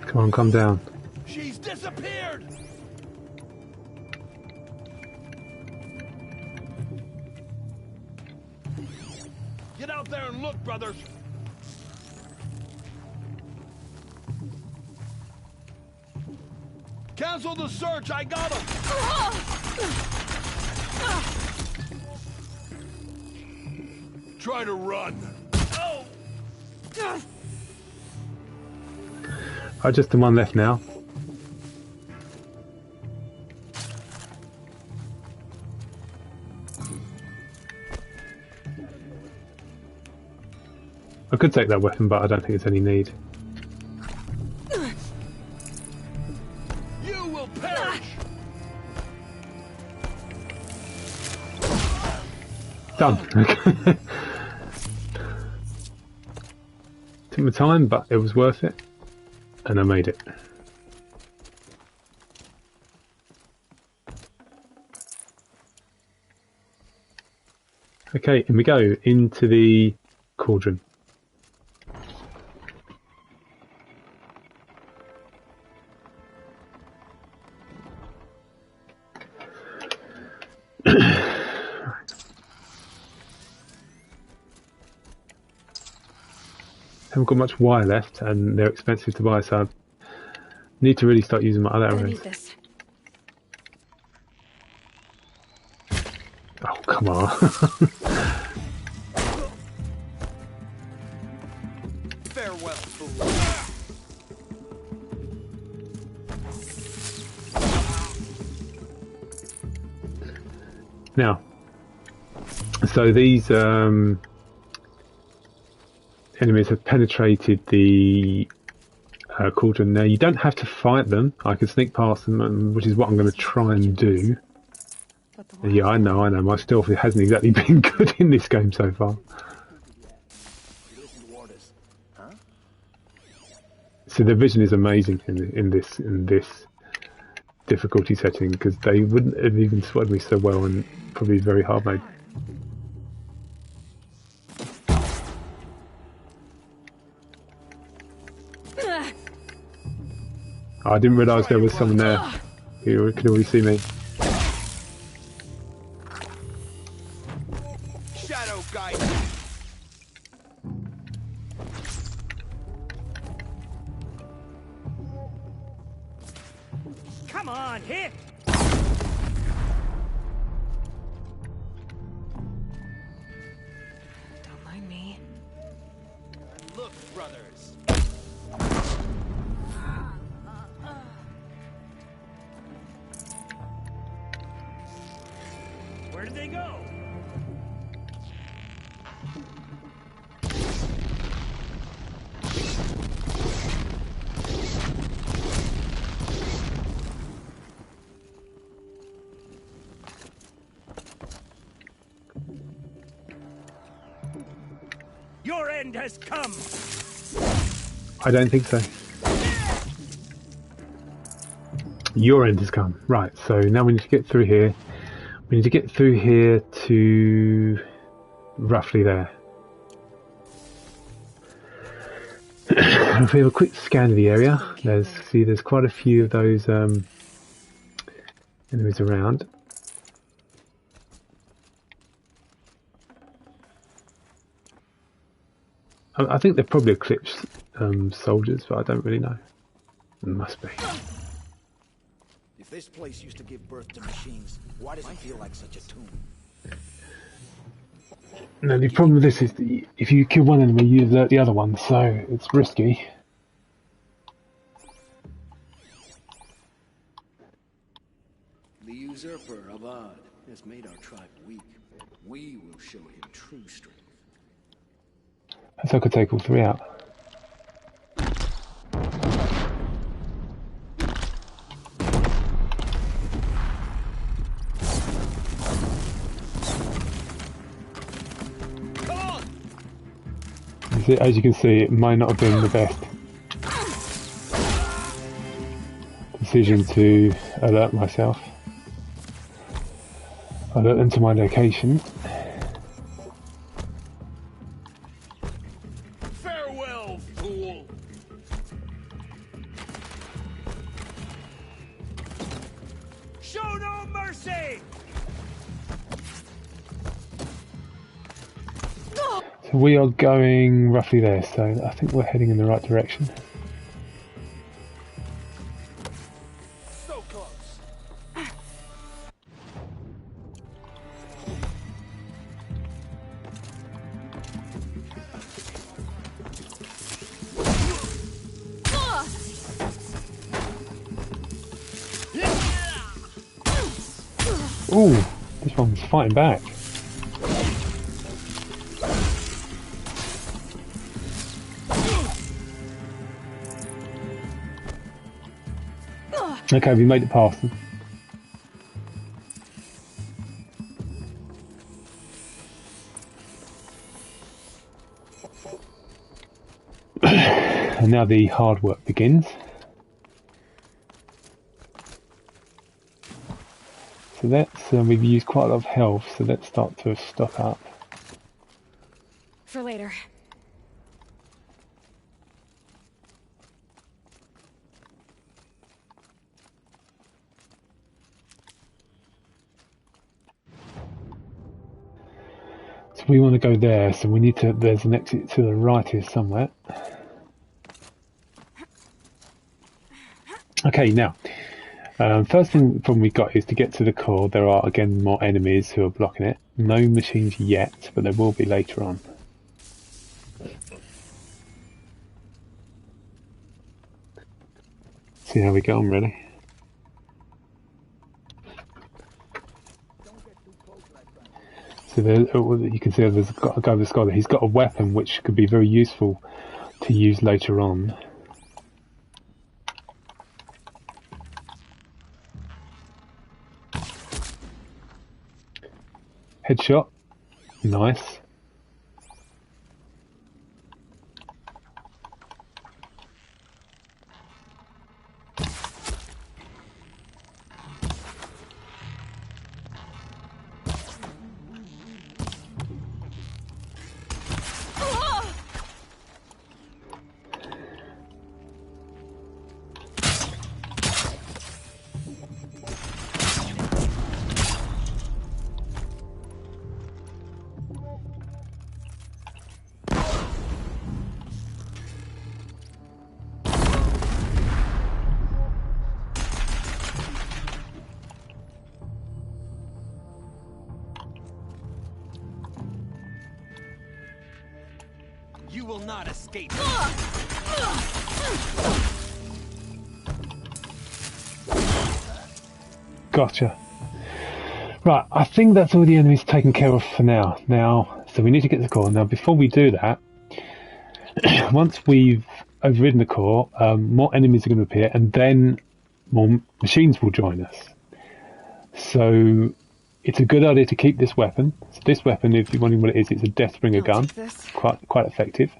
Come on, come down. She's disappeared. Get out there and look, brothers. Cancel the search. I got him. Try to run. Oh. Just the one left now. I could take that weapon, but I don't think it's any need. You will perish. Done. Took my time, but it was worth it. And I made it. Okay, and we go into the cauldron. Haven't got much wire left, and they're expensive to buy, so I need to really start using my other I arrows. need this. Oh, come on. Farewell, fool. Now, so these enemies have penetrated the cauldron. Now, you don't have to fight them. I can sneak past them, which is what I'm going to try and do. Yeah, I know. My stealth hasn't exactly been good in this game so far. So the vision is amazing in this difficulty setting, because they wouldn't have even spotted me so well, and probably very hard made. I didn't realise there was someone there who could already see me. Shadow guide. one hit. Don't mind me. Look, brothers. Where did they go? Your end has come. I don't think so. Your end has come. Right, so now we need to get through here. We need to get through here to roughly there. If we have a quick scan of the area, there's quite a few of those enemies around. I think they're probably Eclipse soldiers, but I don't really know. It must be. If this place used to give birth to machines, why does it feel like such a tomb? No, the problem with this is that if you kill one enemy, you alert the other one, so it's risky. The usurper Avad has made our tribe weak. We will show him true strength. So I could take all three out. As you can see, it might not have been the best decision to alert myself. Alert them to my location. Farewell, fool. Show no mercy. So we are going roughly there, so I think we're heading in the right direction. So close. Ooh, this one's fighting back. Okay, we made it past them. And now the hard work begins. So that's, we've used quite a lot of health, so let's start to stock up. For later. So we want to go there, so we need to, there's an exit to the right here somewhere. Okay, now, first problem we got is to get to the core. There are again more enemies who are blocking it. No machines yet, but there will be later on. See how we get on, really. So there, you can see there's a guy with a scholar. He's got a weapon which could be very useful to use later on. Headshot. Nice. You will not escape. Gotcha. Right, I think that's all the enemies taken care of for now. So we need to get the core. Now, before we do that, once we've overridden the core, more enemies are going to appear, and then more machines will join us. So it's a good idea to keep this weapon. So this weapon, if you're wondering what it is, it's a Deathbringer gun. Quite effective.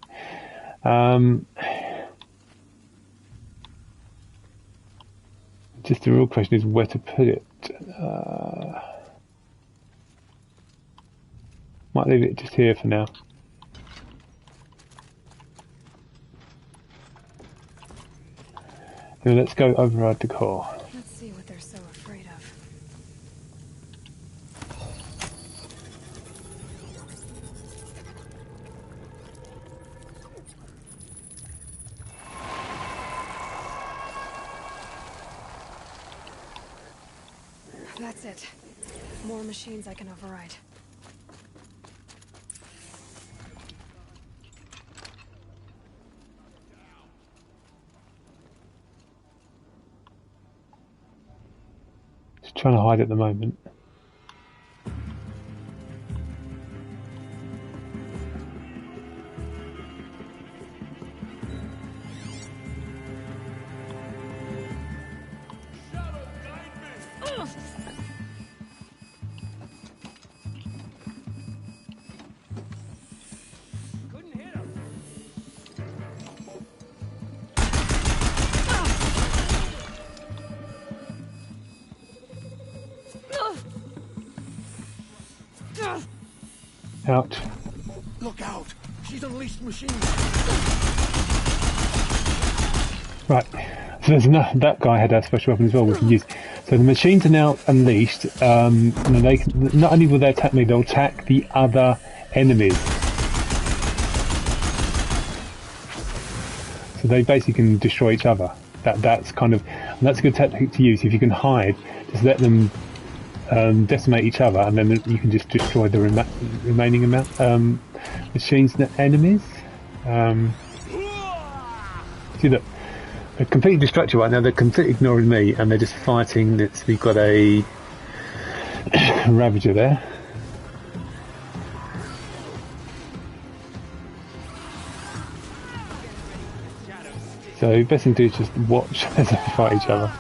Just the real question is where to put it. Might leave it just here for now. Now let's go override the core. Let's see what they're so afraid of. That's it. More machines I can override. Just trying to hide at the moment. Ouch. Look out! She's unleashed machines! Right, so there's that guy had a special weapon as well we can use. So the machines are now unleashed. And they not only will they attack me, they'll attack the other enemies. So they basically can destroy each other. That's a good tactic to use. If you can hide, just let them decimate each other, and then you can just destroy the remaining amount machines and enemies. See, look, they're completely distracted right now. They're completely ignoring me, and they're just fighting. We've got a Ravager there. So the best thing to do is just watch as they fight each other.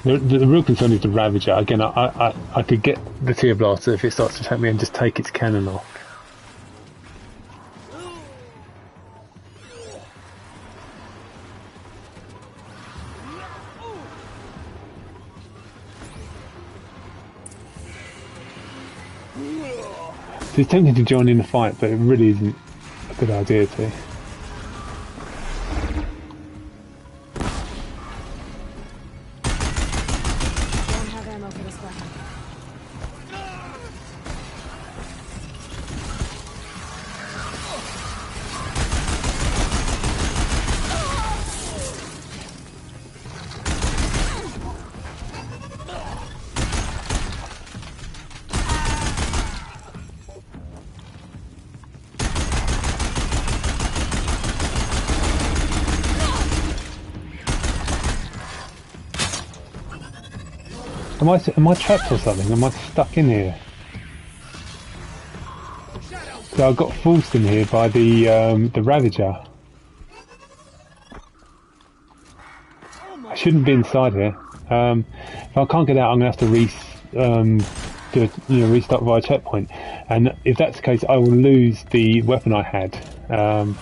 The real concern is the Ravager. Again, I could get the Tear Blaster if it starts to attack me and just take its cannon off. So it's tempting to join in the fight, but it really isn't a good idea to. Am I trapped or something? Am I stuck in here? So I got forced in here by the Ravager. I shouldn't be inside here. If I can't get out, I'm gonna have to restart via checkpoint. And if that's the case, I will lose the weapon I had. I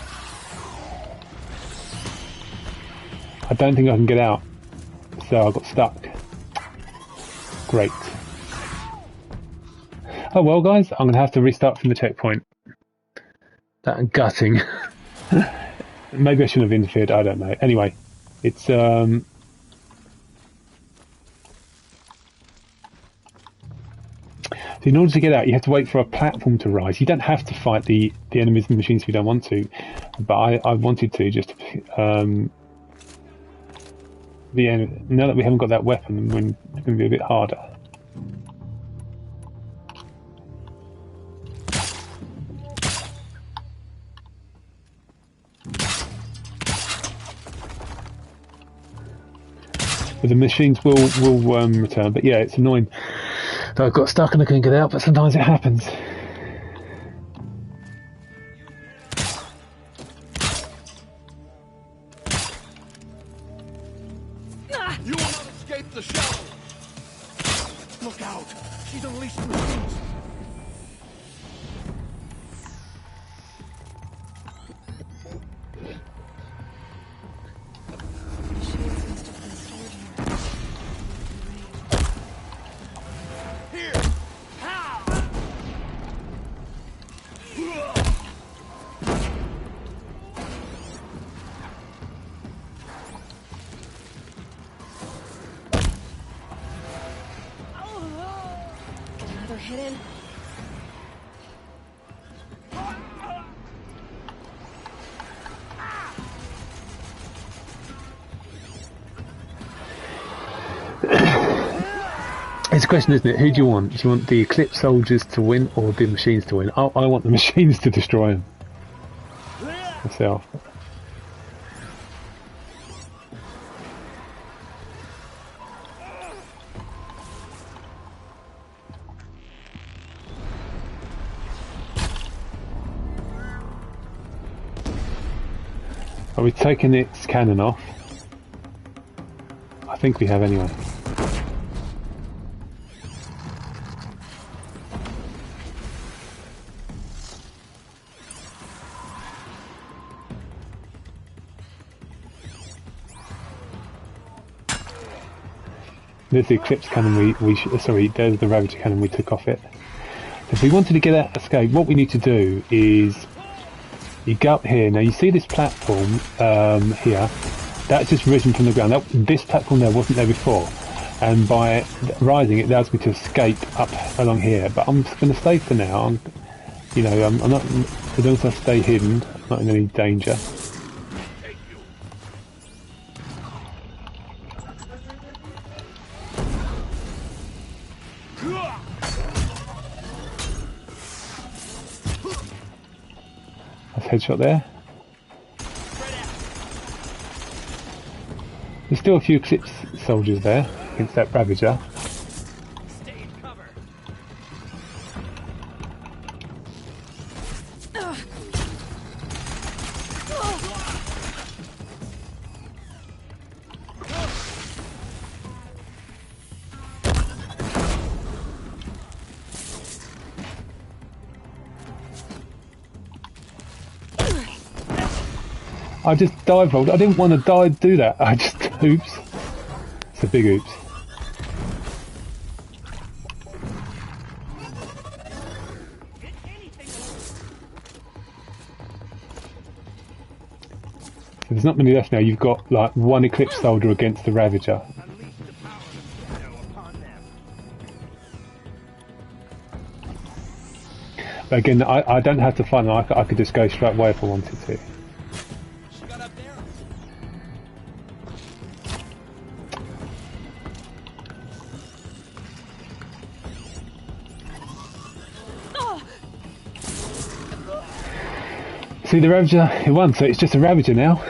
don't think I can get out, so I got stuck. Great. Oh well, guys, I'm going to have to restart from the checkpoint. That gutting. Maybe I shouldn't have interfered, I don't know. Anyway, it's... So in order to get out, you have to wait for a platform to rise. You don't have to fight the enemies and the machines if you don't want to, but I wanted to just... now that we haven't got that weapon, it's going to be a bit harder. But the machines will return. But yeah, it's annoying. So I got stuck and I couldn't get out, but sometimes it happens. You will not escape the shadow. Look out! She's unleashed machines! Machines must have been stored here. Here. How? Get another hit in. It's a question, isn't it? Who do you want? Do you want the Eclipse soldiers to win or the machines to win? I want the machines to destroy them. Myself. Are we taking its cannon off? I think we have anyway. There's the Eclipse cannon there's the Ravager cannon we took off it. If we wanted to get out escape, what we need to do is you go up here. Now you see this platform here, that's just risen from the ground. This platform there wasn't there before, and by rising it allows me to escape up along here. But I'm just going to stay for now. I'm not, as long as I stay hidden, I'm not in any danger. Headshot there. There's still a few Eclipse soldiers there against that Ravager. Stay in cover. I just dive rolled. I didn't want to do that. I just oops. It's a big oops. So there's not many left now. You've got like one Eclipse soldier against the Ravager. Unleash the power of Shadow upon them. But again, I don't have to fight them. I could just go straight away if I wanted to. She got up there. See the Ravager? It won, so it's just a Ravager now.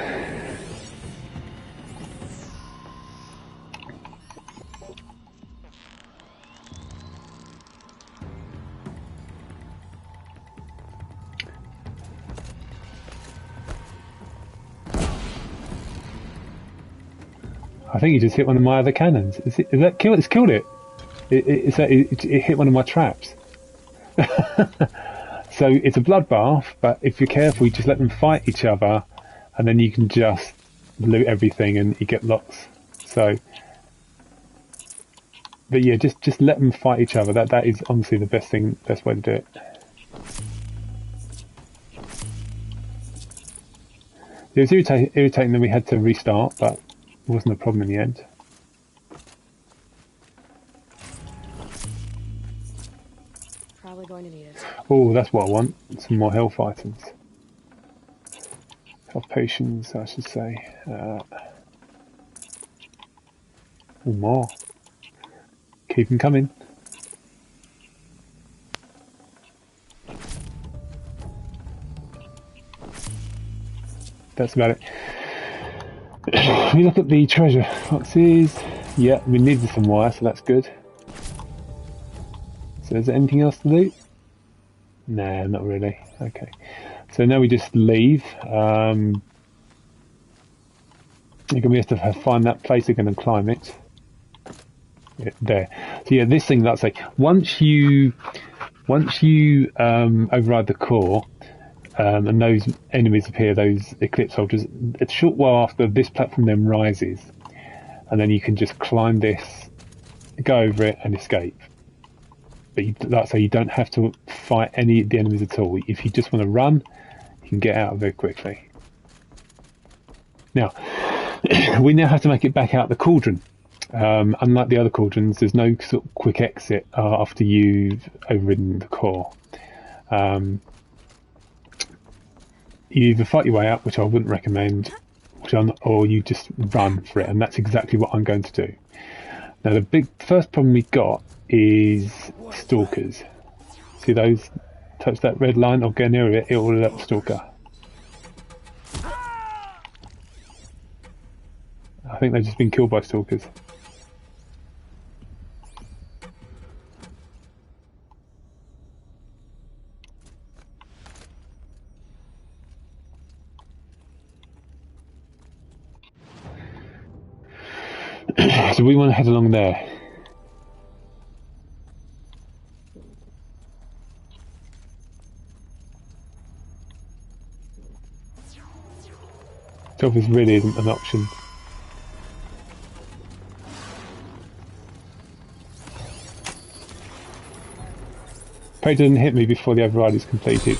I think you just hit one of my other cannons. Is that kill? It's killed it. It hit one of my traps. So it's a bloodbath, but if you're careful, you just let them fight each other, and then you can just loot everything and you get lots. So, but yeah, just let them fight each other. That is honestly the best way to do it. It was irritating that we had to restart, but it wasn't a problem in the end. Probably going to need it. Oh, that's what I want. Some more health items. Health potions, I should say. More. Keep them coming. That's about it. We look at the treasure boxes. Yeah, we needed some wire, so that's good. So is there anything else to do? Nah, not really. Okay. So now we just leave. You're going to have to find that place again and climb it. Yeah, there. So yeah, this thing, that's like, once you override the core, and those enemies appear, those Eclipse soldiers, a short while after this platform then rises, and then you can just climb this, go over it and escape. But like I say, you don't have to fight any of the enemies at all. If you just want to run, you can get out very quickly. Now, we now have to make it back out the cauldron. Unlike the other cauldrons, there's no sort of quick exit after you've overridden the core. You either fight your way out, which I wouldn't recommend, or you just run for it, and that's exactly what I'm going to do. Now, the first problem we got is stalkers. See those? Touch that red line or go near it, it will alert the stalker. I think they've just been killed by stalkers. So we want to head along there. Stealth really isn't an option. Pray it doesn't hit me before the override is completed.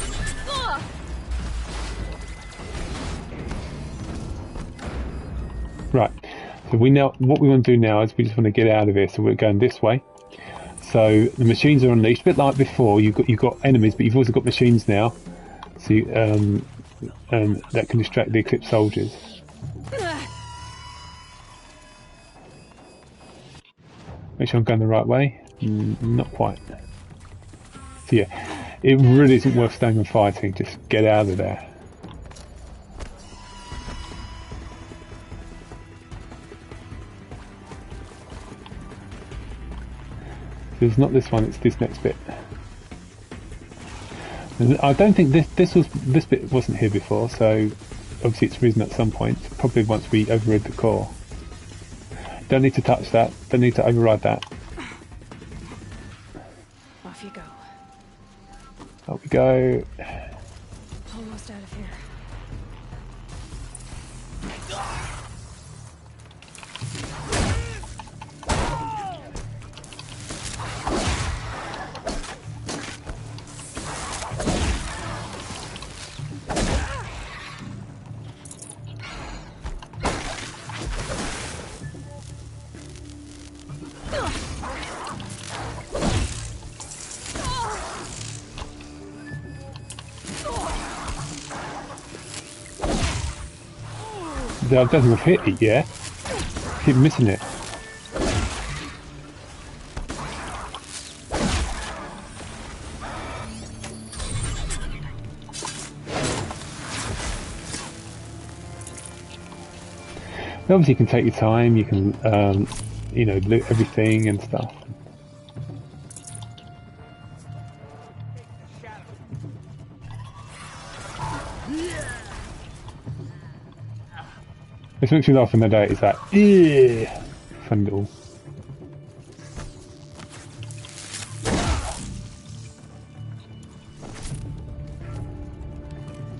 Right. So we know what we want to do now is we just want to get out of here. So we're going this way. So the machines are unleashed, a bit like before. You've got enemies, but you've also got machines now. So and that can distract the Eclipse soldiers. Make sure I'm going the right way. Not quite. So yeah, it really isn't worth staying and fighting. Just get out of there. It's not this one, it's this next bit. I don't think this bit wasn't here before, so obviously it's risen at some point. Probably once we override the core. Don't need to touch that. Don't need to override that. Off you go. Up we go. Almost out of here. I don't think I've hit it yet. Keep missing it. Obviously, you can take your time. You can, loot everything and stuff. This makes me laugh in the day. Is that fun little.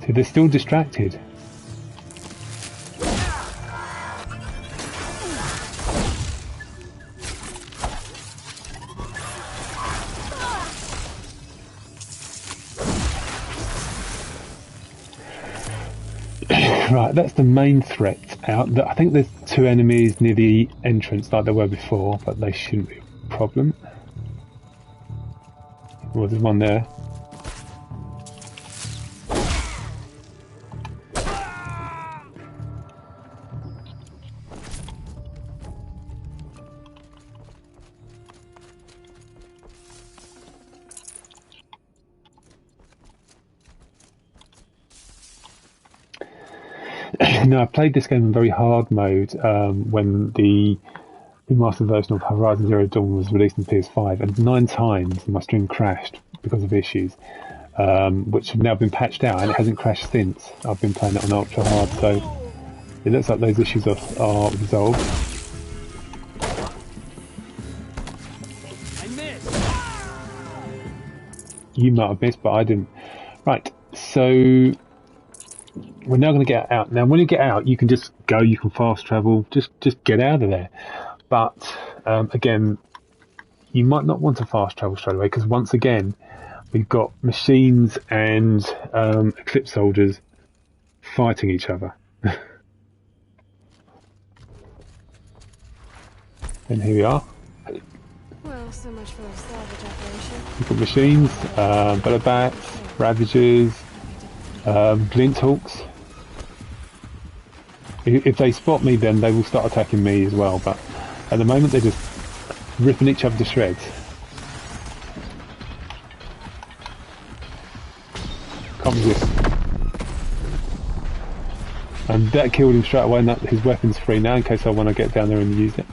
So they're still distracted. Right, that's the main threat out. I think there's 2 enemies near the entrance like there were before, but they shouldn't be a problem. Well, there's one there. No, I played this game in very hard mode when the remastered version of Horizon Zero Dawn was released on PS5, and 9 times my stream crashed because of issues, which have now been patched out, and it hasn't crashed since. I've been playing it on ultra hard, so it looks like those issues are resolved. I missed. You might have missed, but I didn't. Right, so we're now going to get out. Now, when you get out, you can just go. You can fast travel. Just get out of there. But again, you might not want to fast travel straight away because once again, we've got machines and Eclipse soldiers fighting each other. And here we are. Well, so much for a salvage operation. We've got machines, Bellow Bats, Ravagers, Glint Hawks. If they spot me, then they will start attacking me as well. But at the moment, they're just ripping each other to shreds. Can't resist. And that killed him straight away, and that his weapon's free now in case I want to get down there and use it.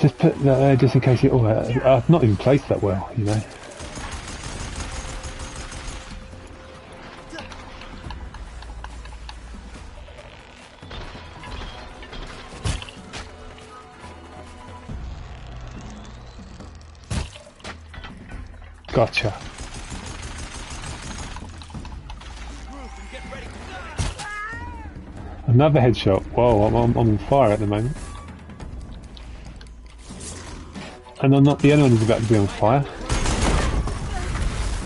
Just put that there just in case it... Oh, I've not even placed that well, you know. Gotcha. Another headshot. Whoa, I'm on fire at the moment. And I'm not the only one who's about to be on fire.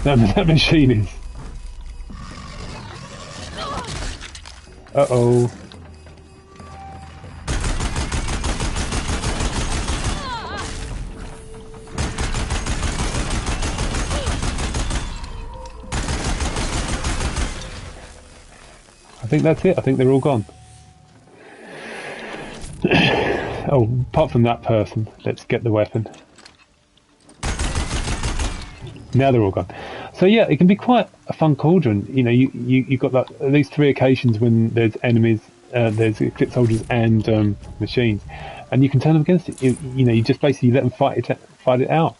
That machine is. Uh-oh. I think that's it. I think they're all gone. Oh, apart from that person, let's get the weapon. Now they're all gone. So yeah, it can be quite a fun cauldron. You know, you got like at least 3 occasions when there's enemies, there's Eclipse soldiers and machines, and you can turn them against it. You know, you just basically let them fight it out.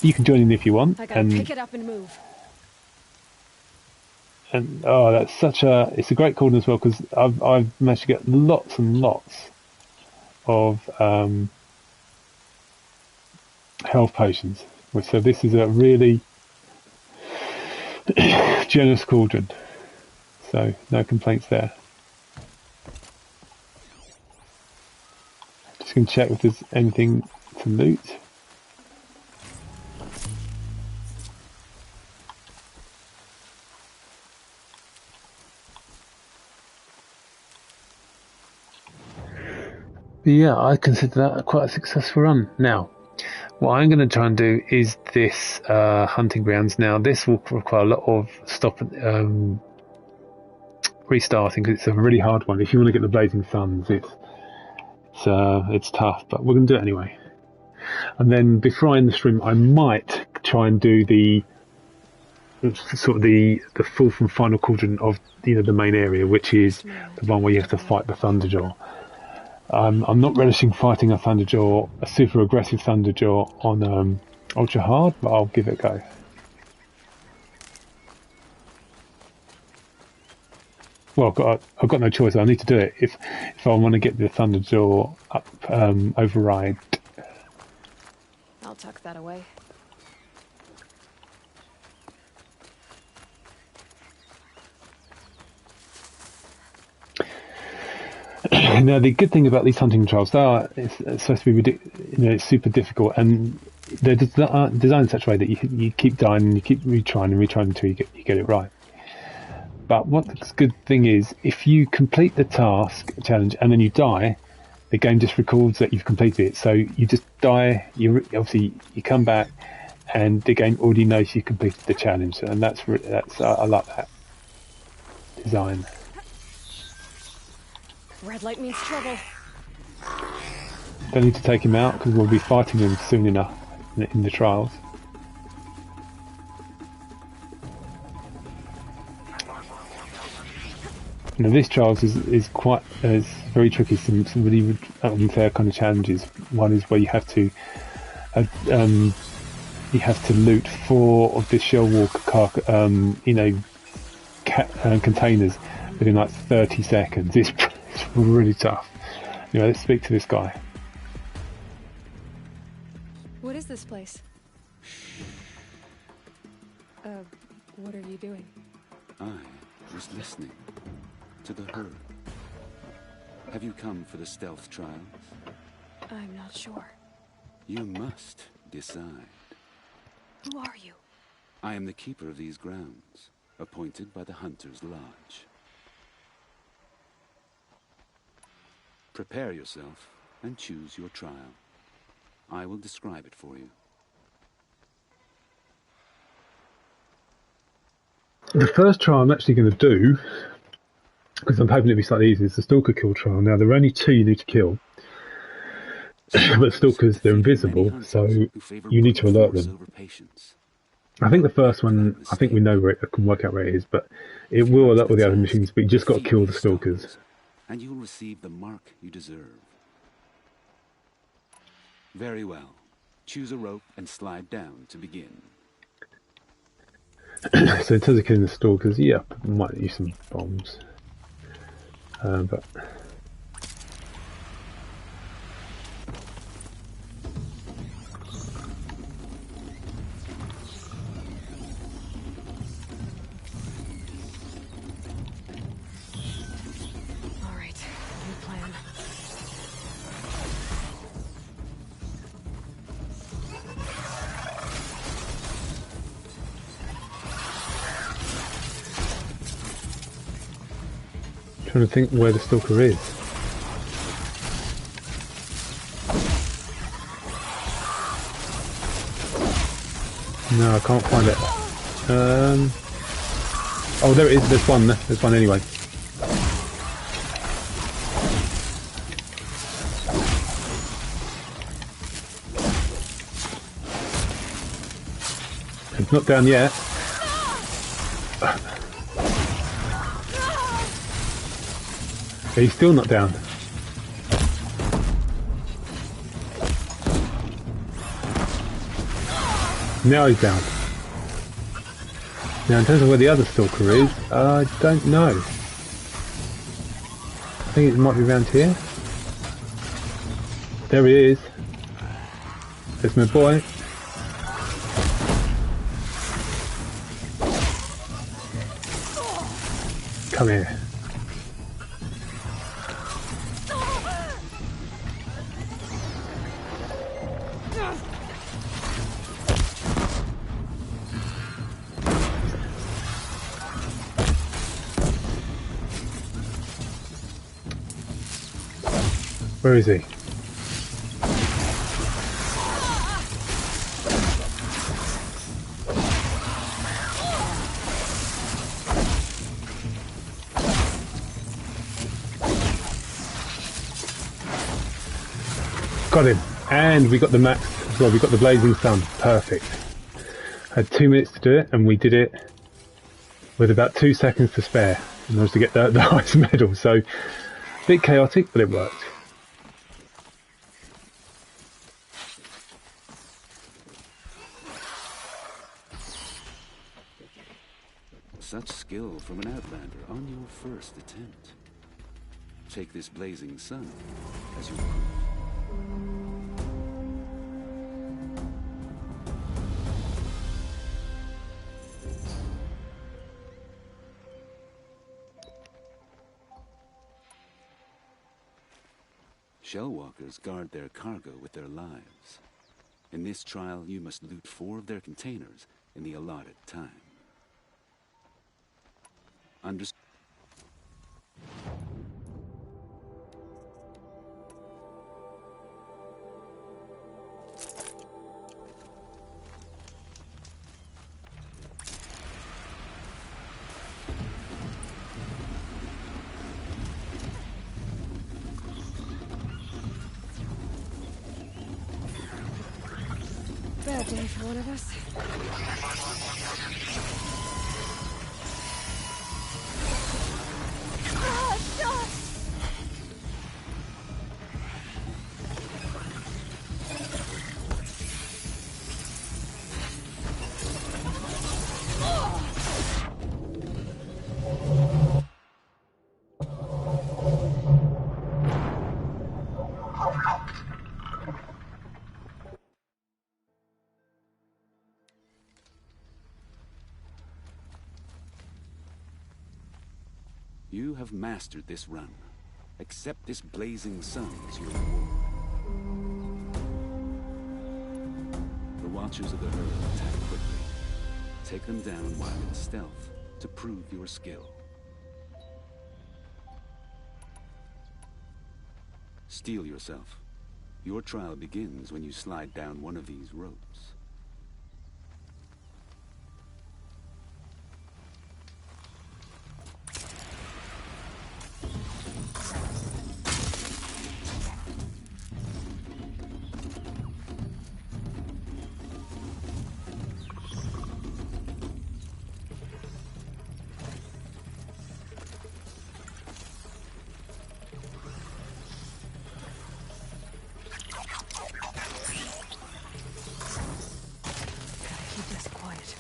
You can join in if you want. I gotta pick it up and move. And oh, that's it's a great cauldron as well because I've managed to get lots and lots of health potions. So this is a really generous cauldron. So no complaints there. Just gonna check if there's anything to loot. But yeah, I consider that quite a successful run. Now, what I'm going to try and do is this hunting grounds. Now, this will require a lot of restarting because it's a really hard one. If you want to get the Blazing Suns, it's tough, but we're going to do it anyway. And then before I end the stream, I might try and do the fourth and final cauldron of the main area, which is the one where you have to fight the Thunderjaw. I'm not relishing fighting a Thunderjaw, a super aggressive Thunderjaw on ultra hard, but I'll give it a go. Well, I've got no choice. I need to do it if I want to get the Thunderjaw up override. I'll tuck that away. Now, the good thing about these hunting trials, it's supposed to be it's super difficult, and they're designed in such a way that you keep dying and you keep retrying until you get it right. But what the good thing is, if you complete the challenge, and then you die, the game just records that you've completed it. So you just die, you come back, and the game already knows you completed the challenge, and that's I like that design. Red light means trouble. Don't need to take him out because we'll be fighting him soon enough in the trials. Now this trials is quite is very tricky. Some really unfair kind of challenges. One is where you have to loot 4 of the shell walker containers within like 30 seconds. It's really tough. Anyway, let's speak to this guy. What is this place? What are you doing? I was listening to the herd. Have you come for the stealth trials? I'm not sure. You must decide. Who are you? I am the keeper of these grounds, appointed by the Hunter's Lodge. Prepare yourself and choose your trial. I will describe it for you. The first trial I'm actually going to do, because I'm hoping it'll be slightly easier, is the Stalker kill trial. Now, there are only 2 you need to kill, but Stalkers, they're invisible, so you need to alert them. I think the first one, I think we know where I can work out where it is, but it will alert all the other machines, but you just got to kill the Stalkers. And you will receive the mark you deserve. Very well. Choose a rope and slide down to begin. So in terms of killing the Stalkers, yeah, I might use some bombs. But All right, new plan. trying to think where the Stalker is. No, I can't find it. Oh, there it is. There's one. There's one anyway. It's not down yet. He's still not down. Now he's down. Now in terms of where the other Stalker is, I don't know. I think it might be around here. There he is. There's my boy. Come here. Where is he? Got him. And we got the max as well. We got the blazing sun. Perfect. Had 2 minutes to do it, and we did it with about 2 seconds to spare in order to get the highest medal. So, a bit chaotic, but it worked. Such skill from an Outlander on your first attempt. Take this blazing sun as your proof. Shellwalkers guard their cargo with their lives. In this trial, you must loot 4 of their containers in the allotted time. Understood. One of us? You have mastered this run. Accept this blazing sun as your reward. The Watchers of the Herd attack quickly. Take them down while in stealth to prove your skill. Steel yourself. Your trial begins when you slide down one of these ropes. Keep this quiet.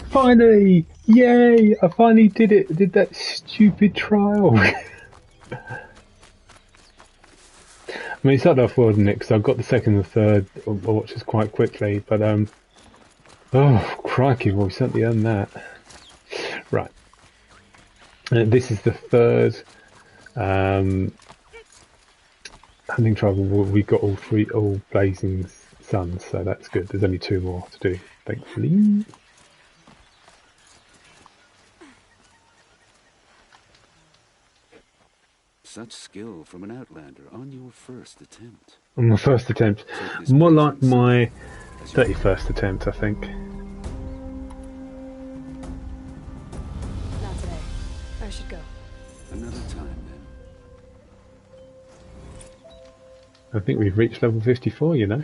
Finally! Yay! I finally did it! I did that stupid trial! I mean, it started off well, didn't it? Because I got the second and third watches quite quickly, but oh, crikey, well, we certainly earned that. Right. This is the third hunting trial. We got all blazing suns, so that's good. There's only 2 more to do, thankfully. Such skill from an Outlander on your first attempt. On my first attempt. More like my 31st attempt, I think. Not today. I should go. Another time, then. I think we've reached level 54, you know.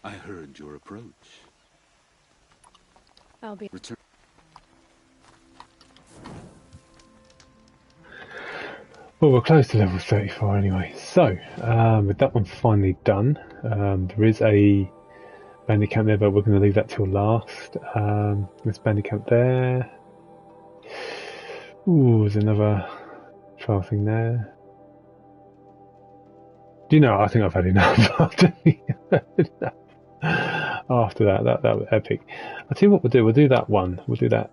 I heard your approach. I'll be... Return. Well, we're close to level 34 anyway. So, with that one finally done, there is a bandit camp there, but we're going to leave that till last. This bandit camp there. Ooh, there's another trial thing there. Do you know, I think I've had enough after that was epic. I'll tell you what we'll do that one. We'll do that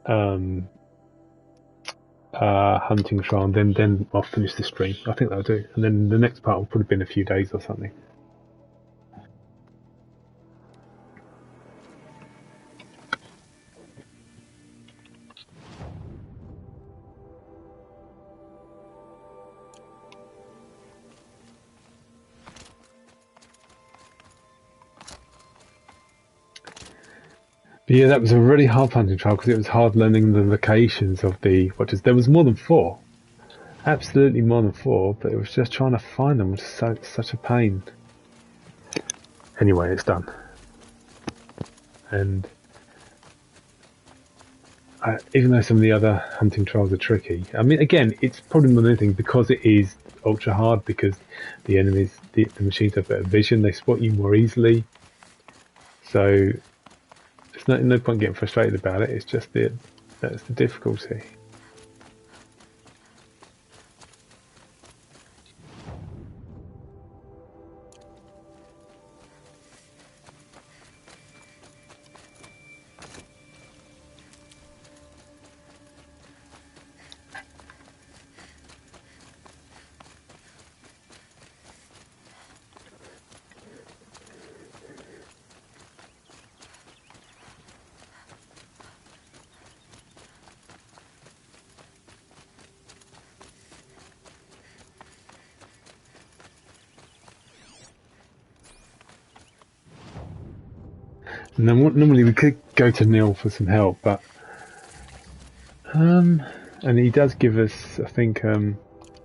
hunting trial, and then I'll finish the stream. I think that'll do. And then the next part will probably be in a few days or something. But yeah, that was a really hard hunting trial because it was hard learning the locations of the watches. There was more than 4, absolutely more than 4, but it was just trying to find them was such a pain. Anyway, it's done, and even though some of the other hunting trials are tricky, I mean, again, it's probably more than anything because it is ultra hard because the enemies, the machines have better vision, they spot you more easily. So there's no point getting frustrated about it. It's just that's the difficulty. And then normally we could go to Neil for some help, but and he does give us, I think,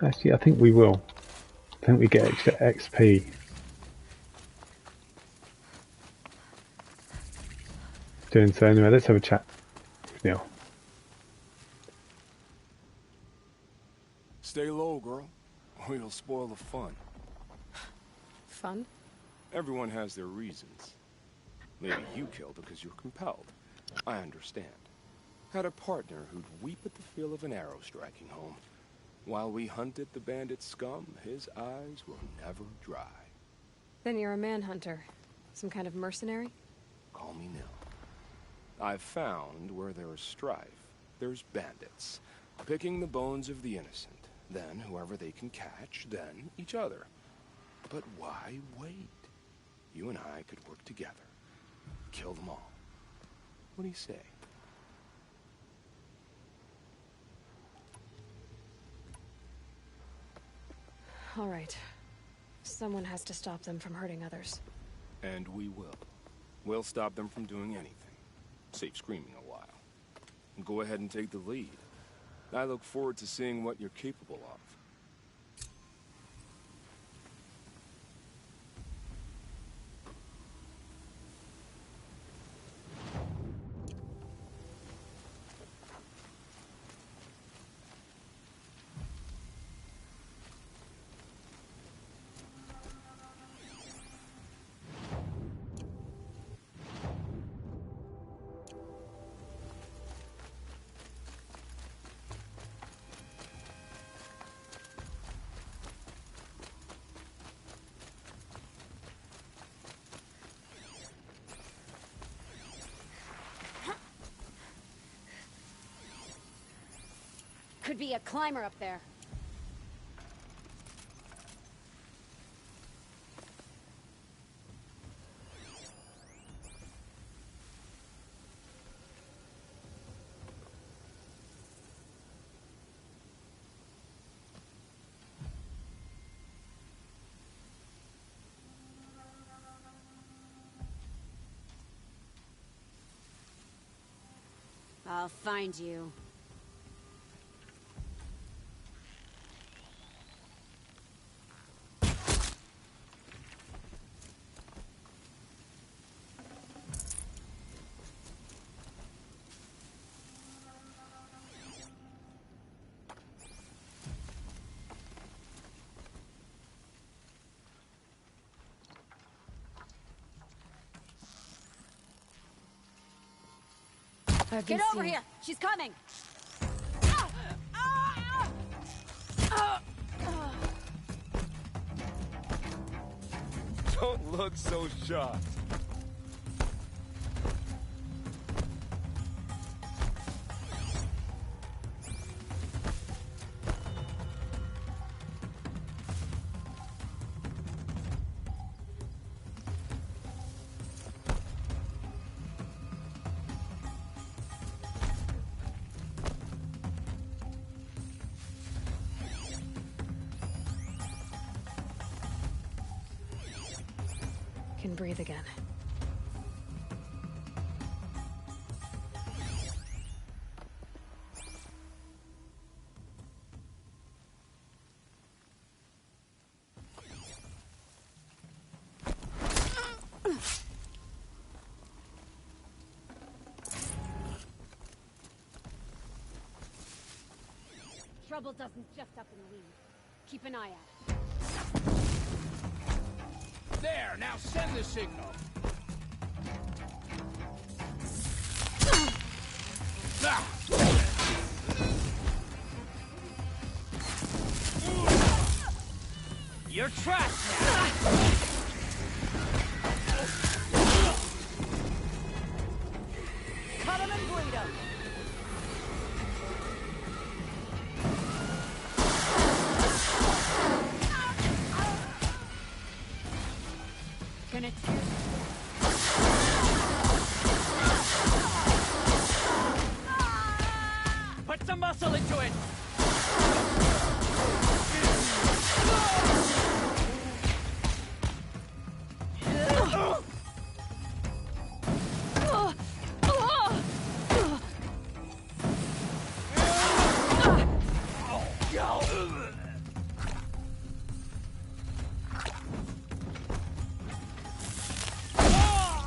actually, I think we will. I think we get extra XP. Doing so anyway, let's have a chat with Neil. Stay low, girl, or you'll spoil the fun. Fun? Everyone has their reasons. Maybe you kill because you're compelled. I understand. Had a partner who'd weep at the feel of an arrow striking home. While we hunted the bandit scum, his eyes were never dry. Then you're a manhunter. Some kind of mercenary? Call me Nil. I've found where there is strife, there's bandits, picking the bones of the innocent, then whoever they can catch, then each other. But why wait? You and I could work together. Kill them all. What do you say? All right. Someone has to stop them from hurting others. And we will. We'll stop them from doing anything. Save screaming a while. And go ahead and take the lead. I look forward to seeing what you're capable of. Could be a climber up there. I'll find you. Get over here! She's coming! Don't look so shocked. Can breathe again. trouble doesn't just up and leave. Keep an eye out. There, now send the signal. You're trapped now. Cut him and bleed him. Gonna tear. Put some muscle into it.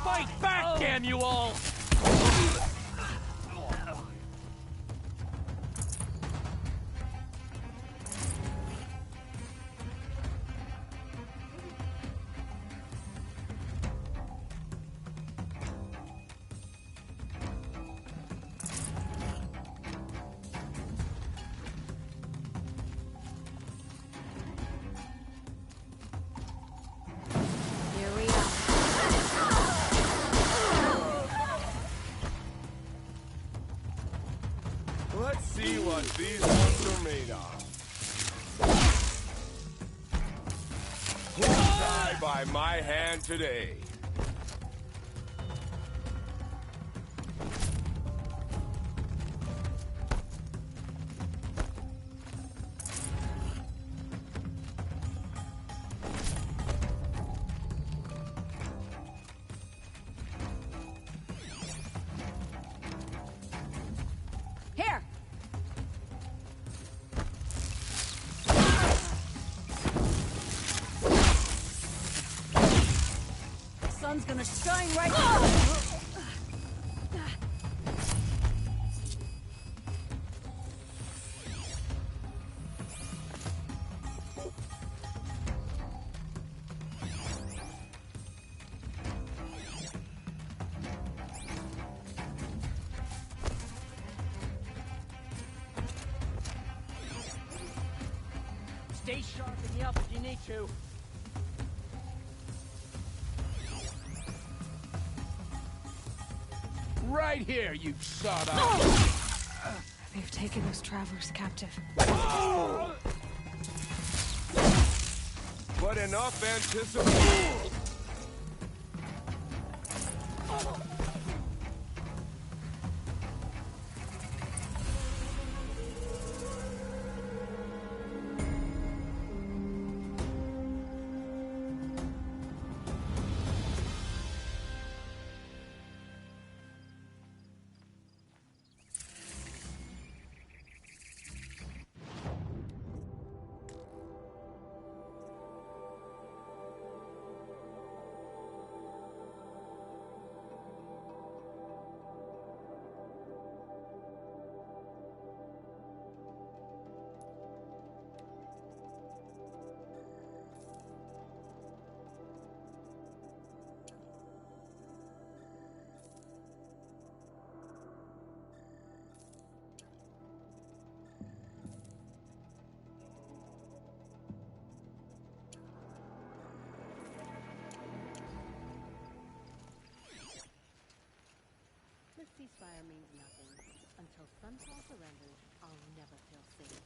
Fight back, damn you all! Here we are. Let's see what these ones are made of. Who'll die by my hand today? Here! The sun's gonna shine right now. Stay sharp and yelp if you need to. Right here, you sawdust! They've taken those travelers captive. But enough anticipation. The ceasefire means nothing. Until Sunfall surrenders, I'll never feel safe.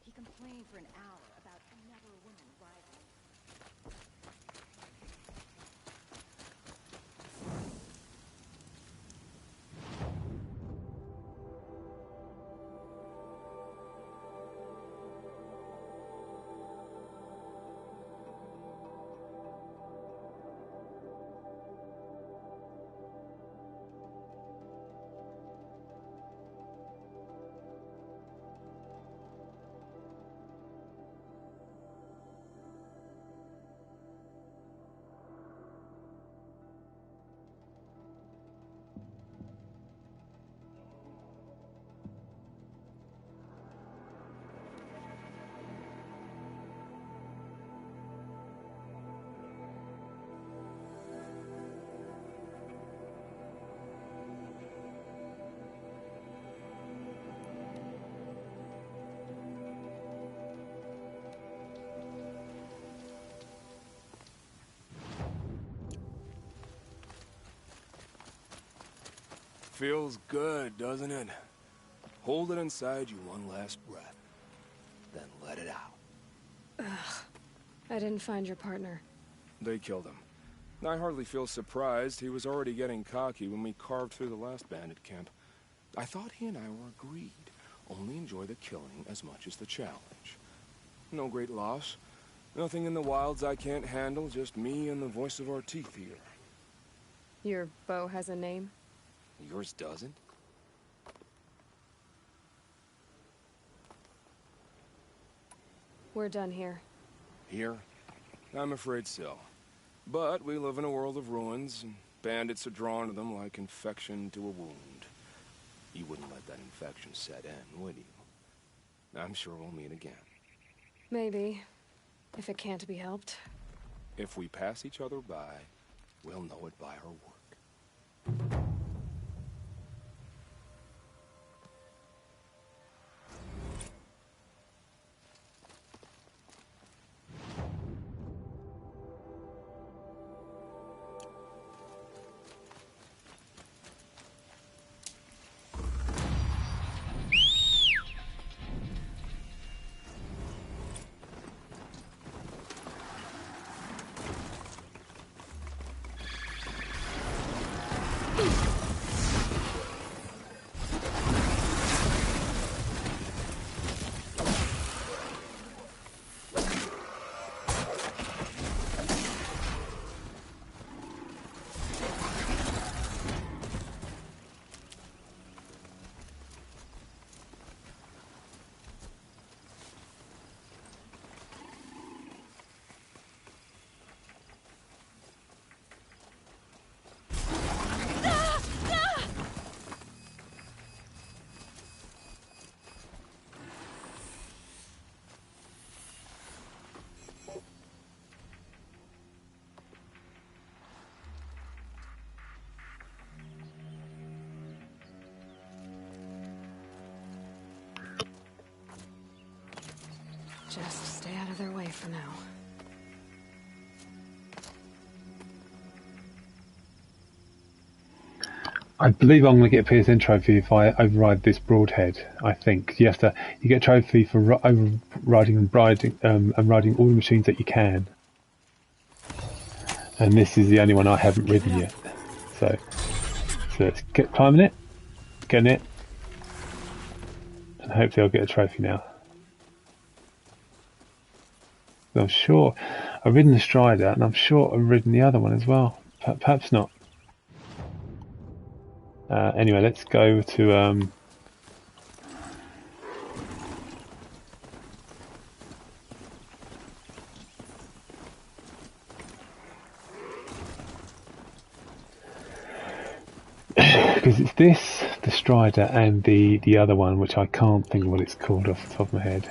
He complained for an hour about another woman arriving. Feels good, doesn't it? Hold it inside you one last breath, then let it out. Ugh. I didn't find your partner. They killed him. I hardly feel surprised. He was already getting cocky when we carved through the last bandit camp. I thought he and I were agreed. Only enjoy the killing as much as the challenge. No great loss. Nothing in the wilds I can't handle, just me and the voice of our teeth here. Your bow has a name? Yours doesn't? We're done here. Here? I'm afraid so. But we live in a world of ruins, and bandits are drawn to them like infection to a wound. You wouldn't let that infection set in, would you? I'm sure we'll meet again. Maybe. If it can't be helped. If we pass each other by, we'll know it by our work. Just stay out of their way for now. I believe I'm going to get a PSN trophy if I override this broadhead. I think you get a trophy for overriding and riding all the machines that you can. And this is the only one I haven't ridden yet. So let's get climbing it, getting it, and hopefully I'll get a trophy now. I'm sure I've ridden the Strider, and I'm sure I've ridden the other one as well. Perhaps not. Anyway, let's go to because it's this, the Strider, and the other one, which I can't think of what it's called off the top of my head.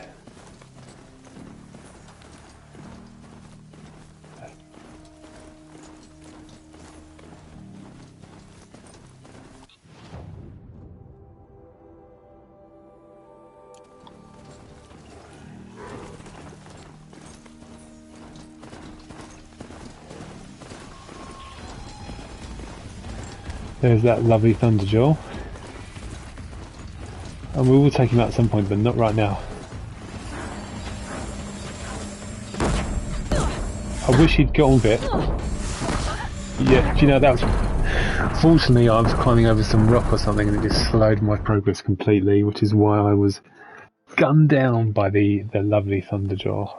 There's that lovely Thunderjaw. And we will take him out at some point, but not right now. I wish he'd got on a bit. Yeah, do you know, that was... Fortunately, I was climbing over some rock or something and it just slowed my progress completely, which is why I was gunned down by the lovely Thunderjaw.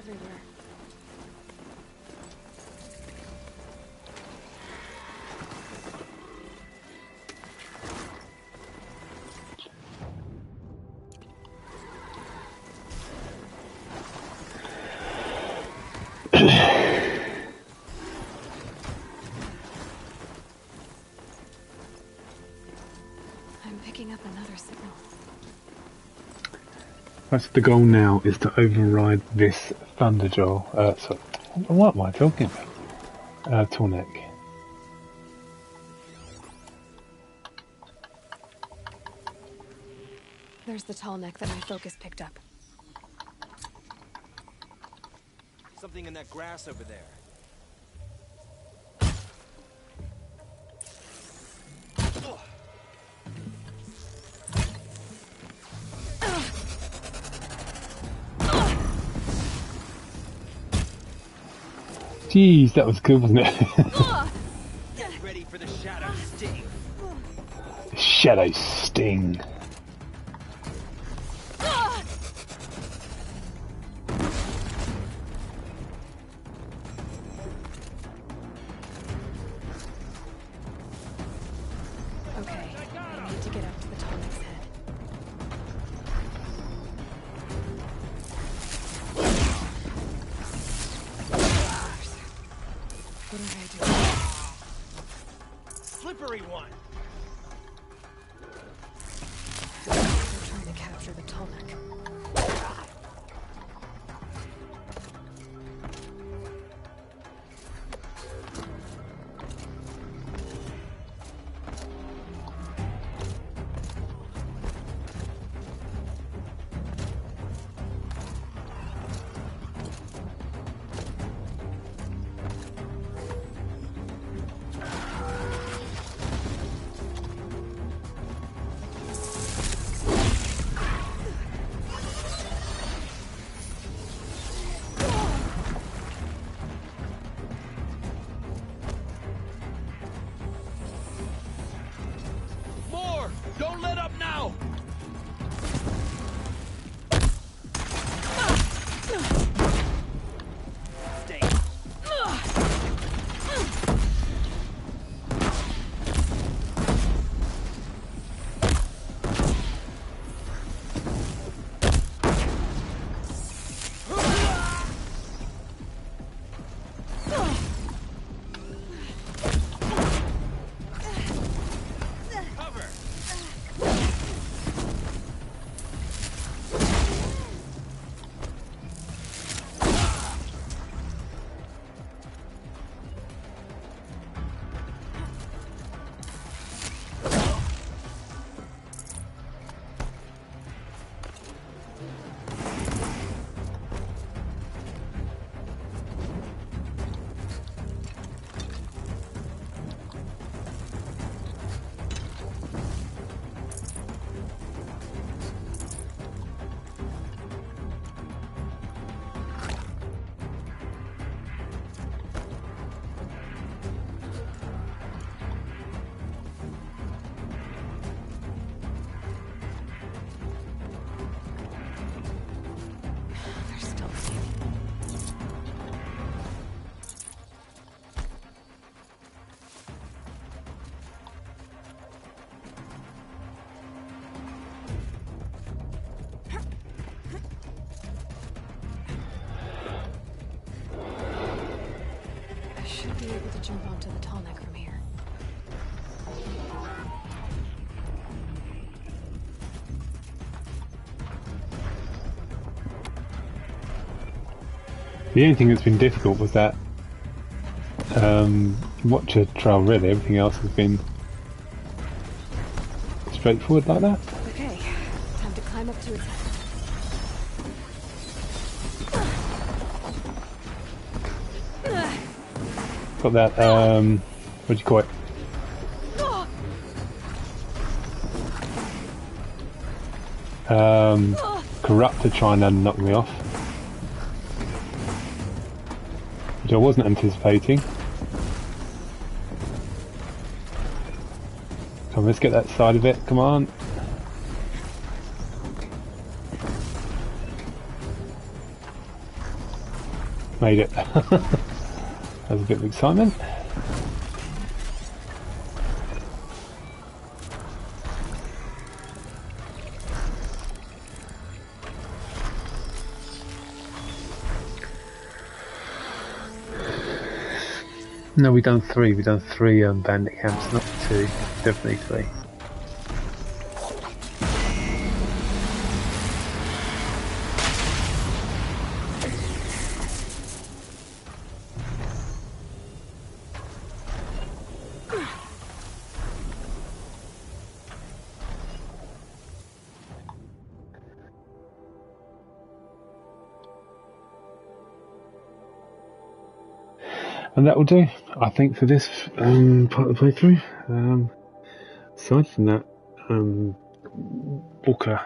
everywhere. I'm picking up another signal. That's the goal now, is to override this Thunderjaw. Sorry, what am I talking about? Tornek. There's the tall neck that my focus picked up. Something in that grass over there. Jeez, that was good, wasn't it? Get ready for the shadow sting. Shadow Sting. Okay, I need to get up to the tall neck's head. What do I do? Slippery one. They're trying to capture the tall neck. More! Don't let up now! Stay. Cover! They're still standing. I should be able to jump onto the tall neck from here. The only thing that's been difficult was that Watcher trail, really. Everything else has been straightforward like that. Okay, time to climb up to its head. Got that, what do you call it? Corruptor trying to knock me off. Which I wasn't anticipating. Come on, let's get that side of it, come on. made it. That's a bit of excitement. No, we've done three. We've done three bandit camps, not two. Definitely three. And that will do, I think, for this part of the playthrough. Aside from that, Walker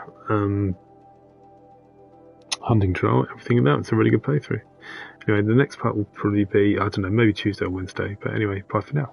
hunting trial, everything in that, it's a really good playthrough. Anyway, the next part will probably be, I don't know, maybe Tuesday or Wednesday. But anyway, bye for now.